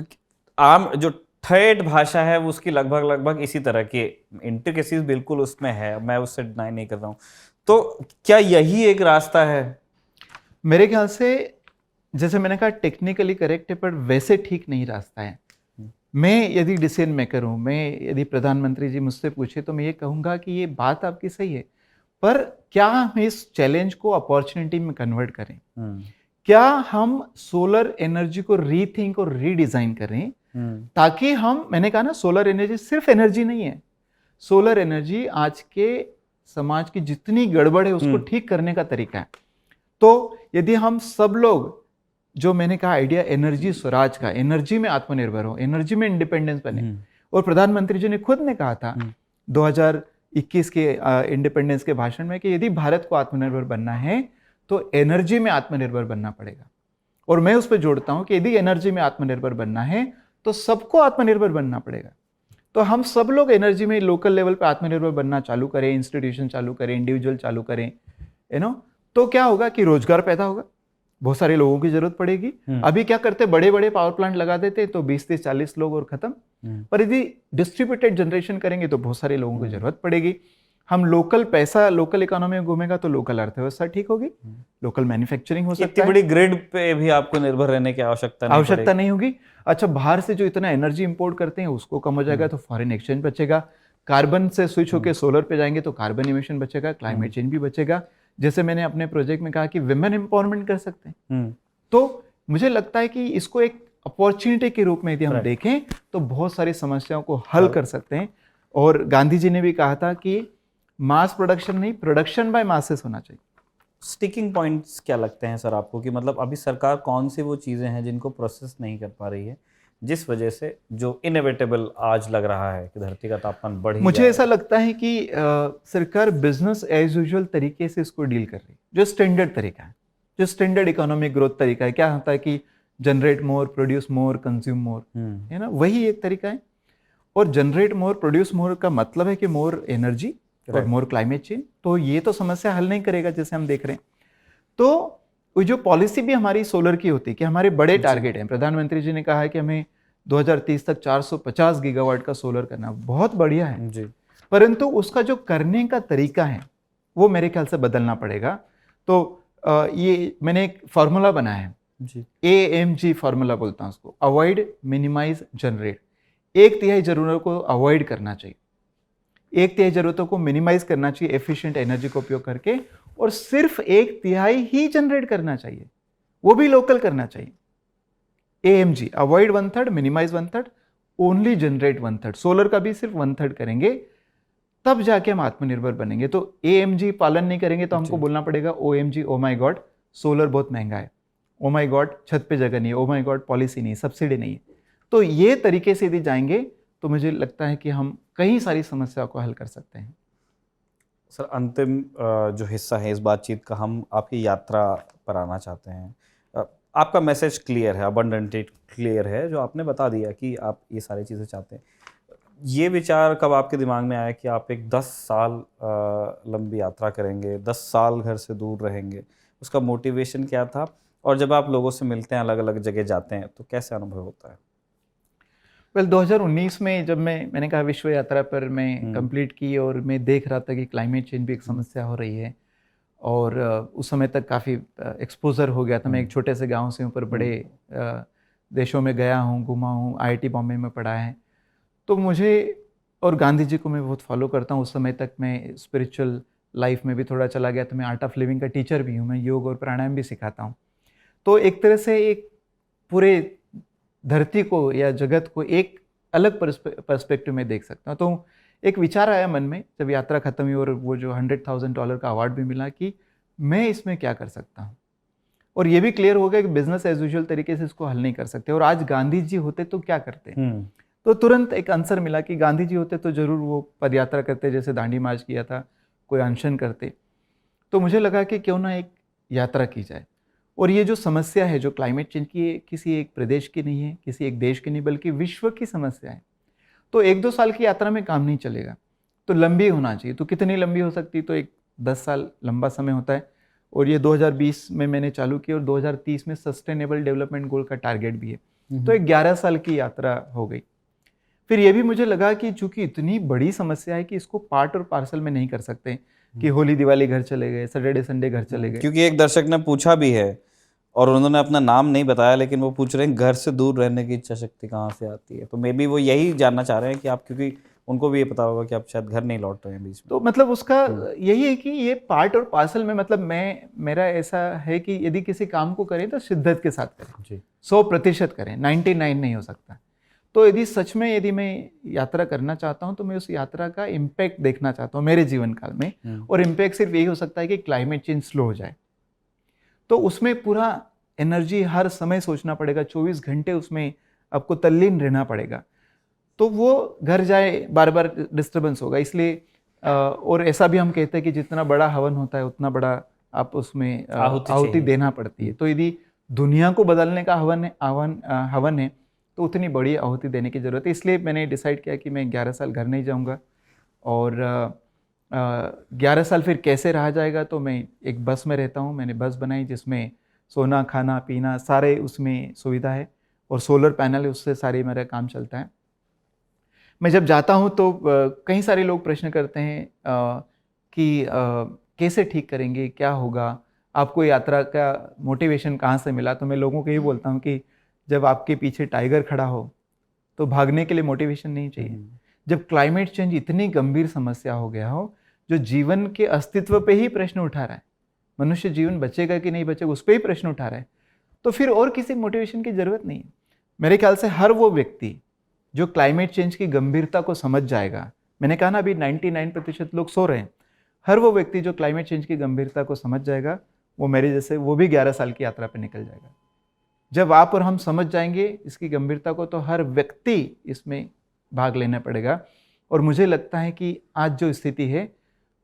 आम जो ठेठ भाषा है वो उसकी लगभग इसी तरह की इंट्रिकेसीज बिल्कुल उसमें है, मैं उससे डिनाई नहीं कर रहा हूँ। तो क्या यही एक रास्ता है? मेरे ख्याल से जैसे मैंने कहा टेक्निकली करेक्ट है, पर वैसे ठीक नहीं रास्ता है। मैं यदि डिसीजन मेकर हूँ, मैं यदि प्रधानमंत्री जी मुझसे पूछे तो मैं ये कहूँगा कि ये बात आपकी सही है, पर क्या हम इस चैलेंज को अपॉर्चुनिटी में कन्वर्ट करें? क्या हम सोलर एनर्जी को रीथिंक और रीडिजाइन करें ताकि मैंने कहा ना, सोलर एनर्जी सिर्फ एनर्जी नहीं है, सोलर एनर्जी आज के समाज की जितनी गड़बड़ है उसको ठीक करने का तरीका है। तो यदि हम सब लोग, जो मैंने कहा आइडिया एनर्जी स्वराज का, एनर्जी में आत्मनिर्भर हो, एनर्जी में इंडिपेंडेंस बने, और प्रधानमंत्री जी ने खुद ने कहा था 2021 के इंडिपेंडेंस के भाषण में कि यदि भारत को आत्मनिर्भर बनना है तो एनर्जी में आत्मनिर्भर बनना पड़ेगा। और मैं उस पर जोड़ता हूं कि यदि एनर्जी में आत्मनिर्भर बनना है तो सबको आत्मनिर्भर बनना पड़ेगा। तो हम सब लोग एनर्जी में लोकल लेवल पे आत्मनिर्भर बनना चालू करें, इंस्टीट्यूशन चालू करें, इंडिविजुअल चालू करें, तो क्या होगा कि रोजगार पैदा होगा, बहुत सारे लोगों की जरूरत पड़ेगी। अभी क्या करते, बड़े बड़े पावर प्लांट लगा देते तो 20-30-40 लोग और खत्म। पर यदि डिस्ट्रीब्यूटेड जनरेशन करेंगे तो बहुत सारे लोगों की जरूरत पड़ेगी। हम लोकल पैसा लोकल इकोनॉमी में घूमेगा तो लोकल अर्थव्यवस्था ठीक होगी, लोकल मैन्युफैक्चरिंग हो सकता है। इतनी बड़ी ग्रिड पे भी आपको निर्भर रहने की आवश्यकता नहीं होगी। अच्छा, बाहर से जो इतना एनर्जी इंपोर्ट करते हैं उसको कम हो जाएगा तो फॉरेन एक्सचेंज बचेगा, कार्बन से स्विच होकर सोलर पे जाएंगे तो कार्बन इमिशन बचेगा, क्लाइमेट चेंज भी बचेगा। जैसे मैंने अपने प्रोजेक्ट में कहा कि विमेन एम्पावरमेंट कर सकते हैं। तो मुझे लगता है कि इसको एक अपॉर्चुनिटी के रूप में यदि हम देखें तो बहुत सारी समस्याओं को हल कर सकते हैं। और गांधी जी ने भी कहा था कि मास प्रोडक्शन नहीं, प्रोडक्शन बाय मासेस होना चाहिए। स्टिकिंग पॉइंट्स क्या लगते हैं सर आपको, कि मतलब अभी सरकार कौन सी वो चीज़ें हैं जिनको प्रोसेस नहीं कर पा रही है, जिस वजह से जो इनएविटेबल आज लग रहा है कि धरती का तापमान बढ़ ही मुझे ऐसा लगता है कि सरकार बिजनेस एज यूजुअल तरीके से इसको डील कर रही है, जो स्टैंडर्ड तरीका है, जो स्टैंडर्ड इकोनॉमिक ग्रोथ तरीका है। क्या होता है कि generate more, produce more, consume more, है ना, वही एक तरीका है। और जनरेट मोर, प्रोड्यूस मोर का मतलब है कि मोर एनर्जी और मोर क्लाइमेट चेंज। तो ये तो समस्या हल नहीं करेगा जैसे हम देख रहे हैं। तो जो पॉलिसी भी हमारी सोलर की होती है कि हमारे बड़े टारगेट हैं, प्रधानमंत्री जी ने कहा है कि हमें 2030 तक 450 गीगावाट का सोलर करना, बहुत बढ़िया है जी। परंतु उसका जो करने का तरीका है वो मेरे ख्याल से बदलना पड़ेगा। तो ये मैंने एक फॉर्मूला बनाया है जी, AMG फॉर्मूला बोलता हूँ उसको, अवॉइड, मिनिमाइज, जनरेट। 1/3 जरूरतों को अवॉइड करना चाहिए, 1/3 जरूरतों को मिनिमाइज करना चाहिए एफिशिएंट एनर्जी का उपयोग करके, और सिर्फ 1/3 ही जनरेट करना चाहिए, वो भी लोकल करना चाहिए। AMG, avoid 1/3, minimize 1/3, only generate 1/3। Solar का भी सिर्फ 1/3 करेंगे तब जाके हम आत्मनिर्भर बनेंगे। तो AMG पालन नहीं करेंगे तो हमको बोलना पड़ेगा OMG, ओ माई गॉड सोलर बहुत महंगा है, ओ माई गॉड छत पे जगह नहीं है, ओ माई गॉड पॉलिसी नहीं, सब्सिडी नहीं है। तो ये तरीके से यदि जाएंगे तो मुझे लगता है कि हम कई सारी समस्याओं को हल कर सकते हैं। सर, अंतिम जो हिस्सा है इस बातचीत का, हम आपकी यात्रा पर आना चाहते हैं। आपका मैसेज क्लियर है, अबंडेंटली क्लियर है, जो आपने बता दिया कि आप ये सारी चीज़ें चाहते हैं। ये विचार कब आपके दिमाग में आया कि आप एक 10 साल लंबी यात्रा करेंगे, 10 साल घर से दूर रहेंगे? उसका मोटिवेशन क्या था? और जब आप लोगों से मिलते हैं, अलग-अलग जगह जाते हैं, तो कैसे अनुभव होता है? वेल 2019 में जब मैंने कहा विश्व यात्रा पर मैं कंप्लीट की और मैं देख रहा था कि क्लाइमेट चेंज भी एक समस्या हो रही है और उस समय तक काफ़ी एक्सपोजर हो गया था। मैं एक छोटे से गांव से ऊपर बड़े देशों में गया हूँ, घुमा हूँ, IIT बॉम्बे में पढ़ा है। तो मुझे और गांधी जी को मैं बहुत फॉलो करता हूँ। उस समय तक मैं स्पिरिचुअल लाइफ में भी थोड़ा चला गया था। मैं आर्ट ऑफ लिविंग का टीचर भी हूँ, मैं योग और प्राणायाम भी सिखाता हूँ। तो एक तरह से एक पूरे धरती को या जगत को एक अलग पर्सपेक्टिव में देख सकता हूँ। तो एक विचार आया मन में जब यात्रा खत्म हुई और वो जो $100,000 का अवार्ड भी मिला कि मैं इसमें क्या कर सकता हूँ। और ये भी क्लियर हो गया कि बिजनेस एज यूजुअल तरीके से इसको हल नहीं कर सकते। और आज गांधी जी होते तो क्या करते? तो तुरंत एक आंसर मिला कि गांधी जी होते तो जरूर वो पदयात्रा करते, जैसे दांडी मार्च किया था, कोई अनशन करते। तो मुझे लगा कि क्यों ना एक यात्रा की जाए। और ये जो समस्या है जो क्लाइमेट चेंज की, किसी एक प्रदेश की नहीं है, किसी एक देश की नहीं, बल्कि विश्व की समस्या है। तो 1-2 साल की यात्रा में काम नहीं चलेगा, तो लंबी होना चाहिए। तो कितनी लंबी हो सकती? तो एक 10 साल लंबा समय होता है। और ये 2020 में मैंने चालू की और 2030 में सस्टेनेबल डेवलपमेंट गोल का टारगेट भी है। तो एक 11 साल की यात्रा हो गई। फिर ये भी मुझे लगा कि चूंकि इतनी बड़ी समस्या है कि इसको पार्ट और पार्सल में नहीं कर सकते कि होली दिवाली घर चले गए, सैटरडे संडे घर चले गए। क्योंकि एक दर्शक ने पूछा भी है और उन्होंने अपना नाम नहीं बताया, लेकिन वो पूछ रहे हैं घर से दूर रहने की इच्छा शक्ति कहाँ से आती है। तो मे बी वो यही जानना चाह रहे हैं कि आप, क्योंकि उनको भी ये पता होगा कि आप शायद घर नहीं लौट रहे हैं बीच में। तो मतलब उसका यही है कि ये पार्ट और पार्सल में, मतलब मेरा ऐसा है कि यदि किसी काम को करें तो शिद्दत के साथ करें जी, 100% करें, 99 नहीं हो सकता। तो यदि मैं यात्रा करना चाहता हूं तो मैं उस यात्रा का इम्पैक्ट देखना चाहता हूं मेरे जीवन काल में। और इम्पैक्ट सिर्फ यही हो सकता है कि क्लाइमेट चेंज स्लो हो जाए। तो उसमें पूरा एनर्जी हर समय सोचना पड़ेगा, 24 घंटे उसमें आपको तल्लीन रहना पड़ेगा। तो वो घर जाए बार बार डिस्टर्बेंस होगा। इसलिए और ऐसा भी हम कहते हैं कि जितना बड़ा हवन होता है उतना बड़ा आप उसमें आहुति देना पड़ती है। तो यदि दुनिया को बदलने का हवन है तो उतनी बड़ी आहुति देने की जरूरत है। इसलिए मैंने डिसाइड किया कि मैं 11 साल घर नहीं जाऊंगा। और 11 साल फिर कैसे रहा जाएगा? तो मैं एक बस में रहता हूँ। मैंने बस बनाई जिसमें सोना, खाना, पीना सारे उसमें सुविधा है और सोलर पैनल है, उससे सारे मेरा काम चलता है। मैं जब जाता हूँ तो कई सारे लोग प्रश्न करते हैं कि कैसे ठीक करेंगे, क्या होगा, आपको यात्रा का मोटिवेशन कहाँ से मिला? तो मैं लोगों को ये बोलता हूँ कि जब आपके पीछे टाइगर खड़ा हो तो भागने के लिए मोटिवेशन नहीं चाहिए। जब क्लाइमेट चेंज इतनी गंभीर समस्या हो गया हो जो जीवन के अस्तित्व पे ही प्रश्न उठा रहा है, मनुष्य जीवन बचेगा कि नहीं बचेगा उस पर ही प्रश्न उठा रहा है, तो फिर और किसी मोटिवेशन की जरूरत नहीं है। मेरे ख्याल से हर वो व्यक्ति जो क्लाइमेट चेंज की गंभीरता को समझ जाएगा, मैंने कहा ना अभी 99% लोग सो रहे हैं, हर वो व्यक्ति जो क्लाइमेट चेंज की गंभीरता को समझ जाएगा वो मेरे जैसे वो भी 11 साल की यात्रा पर निकल जाएगा। जब आप और हम समझ जाएंगे इसकी गंभीरता को तो हर व्यक्ति इसमें भाग लेना पड़ेगा। और मुझे लगता है कि आज जो स्थिति है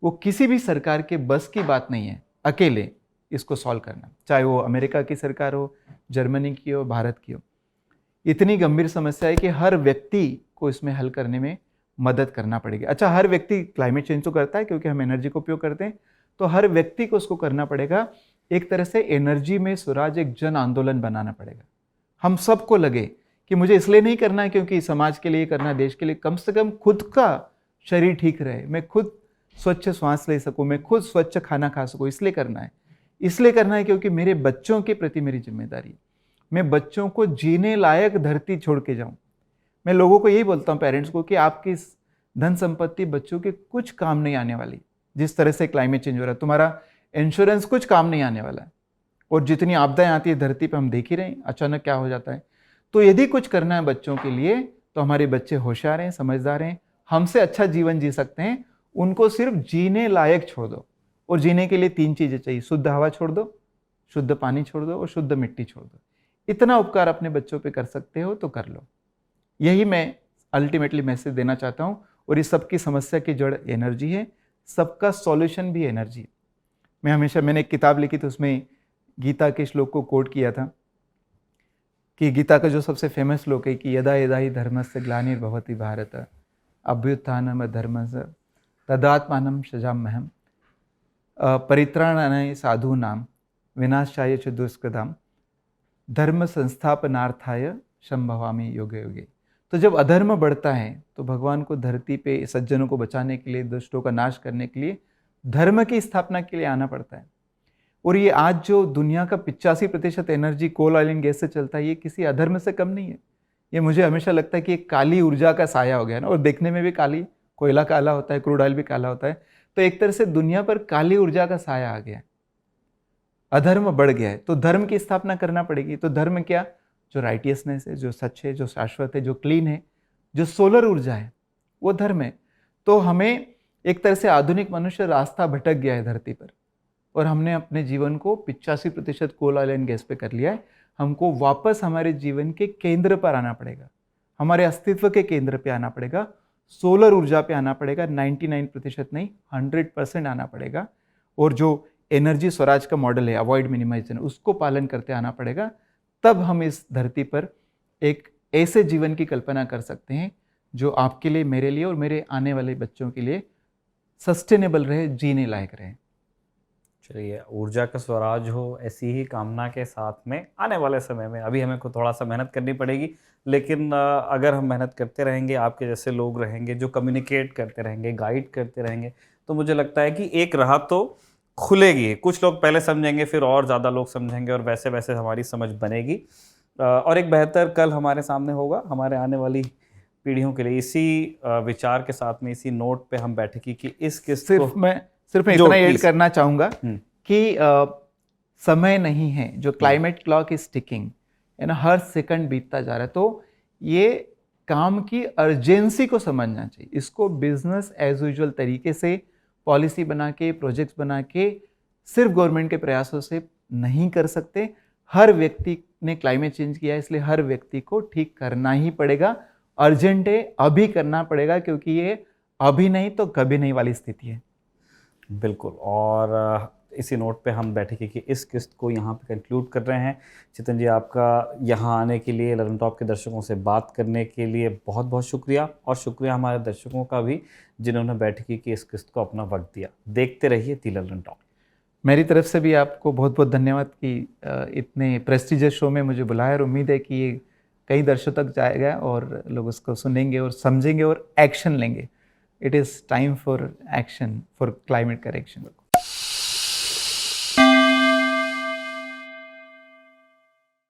वो किसी भी सरकार के बस की बात नहीं है अकेले इसको सॉल्व करना, चाहे वो अमेरिका की सरकार हो, जर्मनी की हो, भारत की हो। इतनी गंभीर समस्या है कि हर व्यक्ति को इसमें हल करने में मदद करना पड़ेगी। अच्छा, हर व्यक्ति क्लाइमेट चेंज तो करता है क्योंकि हम एनर्जी का उपयोग करते हैं, तो हर व्यक्ति को उसको करना पड़ेगा। एक तरह से एनर्जी में स्वराज एक जन आंदोलन बनाना पड़ेगा। हम सबको लगे कि मुझे इसलिए नहीं करना है क्योंकि समाज के लिए करना है, देश के लिए, कम से कम खुद का शरीर ठीक रहे, मैं खुद स्वच्छ श्वास ले सकूं, मैं खुद स्वच्छ खाना खा सकूं, इसलिए करना है। इसलिए करना है क्योंकि मेरे बच्चों के प्रति मेरी जिम्मेदारी है। मैं बच्चों को जीने लायक धरती छोड़ के जाऊं। मैं लोगों को यही बोलता हूं, पेरेंट्स को, कि आपकी धन संपत्ति बच्चों के कुछ काम नहीं आने वाली। जिस तरह से क्लाइमेट चेंज हो रहा है, तुम्हारा इंश्योरेंस कुछ काम नहीं आने वाला है। और जितनी आपदाएं आती है धरती पे हम देख ही रहे हैं, अचानक क्या हो जाता है। तो यदि कुछ करना है बच्चों के लिए तो हमारे बच्चे होशियार हैं, समझदार हैं, हमसे अच्छा जीवन जी सकते हैं। उनको सिर्फ जीने लायक छोड़ दो। और जीने के लिए 3 चीजें चाहिए, शुद्ध हवा छोड़ दो, शुद्ध पानी छोड़ दो और शुद्ध मिट्टी छोड़ दो। इतना उपकार अपने बच्चों पे कर सकते हो तो कर लो। यही मैं अल्टीमेटली मैसेज देना चाहता हूँ। और इस सबकी समस्या की जड़ एनर्जी है, सबका सॉल्यूशन भी एनर्जी है। मैंने एक किताब लिखी थी, उसमें गीता के श्लोक को कोट किया था कि गीता का जो सबसे फेमस श्लोक है कि यदा यदा ही धर्मस्य ग्लानिर्भवति भारत अभ्युत्थानम धर्मस्य तदात्मानं सृजाम्यहम् परित्राणाय साधूनां विनाशाय च दुष्कृतां धर्म संस्थापनार्थाय संभवामि योगे योगे। तो जब अधर्म बढ़ता है तो भगवान को धरती पे सज्जनों को बचाने के लिए, दुष्टों का नाश करने के लिए, धर्म की स्थापना के लिए आना पड़ता है। और ये आज जो दुनिया का 85% energy coal oil and gas से चलता है, ये किसी अधर्म से कम नहीं है। ये मुझे हमेशा लगता है कि एक काली ऊर्जा का साया हो गया ना, और देखने में भी काली, कोयला काला होता है, क्रूड ऑयल भी काला होता है, तो एक तरह से दुनिया पर काली ऊर्जा का साया आ गया है, अधर्म बढ़ गया है। तो धर्म की स्थापना करना पड़ेगी। तो धर्म क्या? जो राइटियसनेस है, जो सच है, जो शाश्वत है, जो क्लीन है, जो सोलर ऊर्जा है, वो धर्म है। तो हमें एक तरह से आधुनिक मनुष्य रास्ता भटक गया है धरती पर, और हमने अपने जीवन को 85% कोल ऑयल एंड गैस पे कर लिया है। हमको वापस हमारे जीवन के केंद्र पर आना पड़ेगा, हमारे अस्तित्व के केंद्र पे आना पड़ेगा, सोलर ऊर्जा पे आना पड़ेगा। 99% नहीं, 100% आना पड़ेगा। और जो एनर्जी स्वराज का मॉडल है, अवॉइड मिनिमाइजेशन, उसको पालन करते आना पड़ेगा। तब हम इस धरती पर एक ऐसे जीवन की कल्पना कर सकते हैं जो आपके लिए, मेरे लिए और मेरे आने वाले बच्चों के लिए सस्टेनेबल रहे, जीने लायक रहे। चलिए, ऊर्जा का स्वराज हो, ऐसी ही कामना के साथ में आने वाले समय में, अभी हमें को थोड़ा सा मेहनत करनी पड़ेगी, लेकिन अगर हम मेहनत करते रहेंगे, आपके जैसे लोग रहेंगे जो कम्युनिकेट करते रहेंगे, गाइड करते रहेंगे, तो मुझे लगता है कि एक राह तो खुलेगी। कुछ लोग पहले समझेंगे, फिर और ज़्यादा लोग समझेंगे, और वैसे वैसे हमारी समझ बनेगी, और एक बेहतर कल हमारे सामने होगा हमारे आने वाली पीढ़ियों के लिए। इसी विचार के साथ में, इसी नोट पे हम बैठे कि इस किस्त को मैं इतना ऐड करना चाहूँगा कि समय नहीं है, जो क्लाइमेट क्लॉक इज टिकिंग है ना, हर सेकंड बीतता जा रहा है। तो ये काम की अर्जेंसी को समझना चाहिए। इसको बिजनेस एज यूजुअल तरीके से पॉलिसी बना के, प्रोजेक्ट्स बना के, सिर्फ गवर्नमेंट के प्रयासों से नहीं कर सकते। हर व्यक्ति ने क्लाइमेट चेंज किया है, इसलिए हर व्यक्ति को ठीक करना ही पड़ेगा। अर्जेंट है, अभी करना पड़ेगा, क्योंकि ये अभी नहीं तो कभी नहीं वाली स्थिति है। बिल्कुल। और इसी नोट पे हम बैठे कि इस किस्त को यहाँ पे कंक्लूड कर रहे हैं। चितन जी, आपका यहाँ आने के लिए, ललन टॉप के दर्शकों से बात करने के लिए बहुत बहुत शुक्रिया, और शुक्रिया हमारे दर्शकों का भी जिन्होंने बैठकी की इस किस्त को अपना वक्त दिया। देखते रहिए दी ललन टॉप। मेरी तरफ से भी आपको बहुत बहुत धन्यवाद कि इतने प्रेस्टिजियस शो में मुझे बुलाया, और उम्मीद है कि ये कई दर्शकों तक जाएगा और लोग उसको सुनेंगे और समझेंगे और एक्शन लेंगे। It is time for action for climate correction.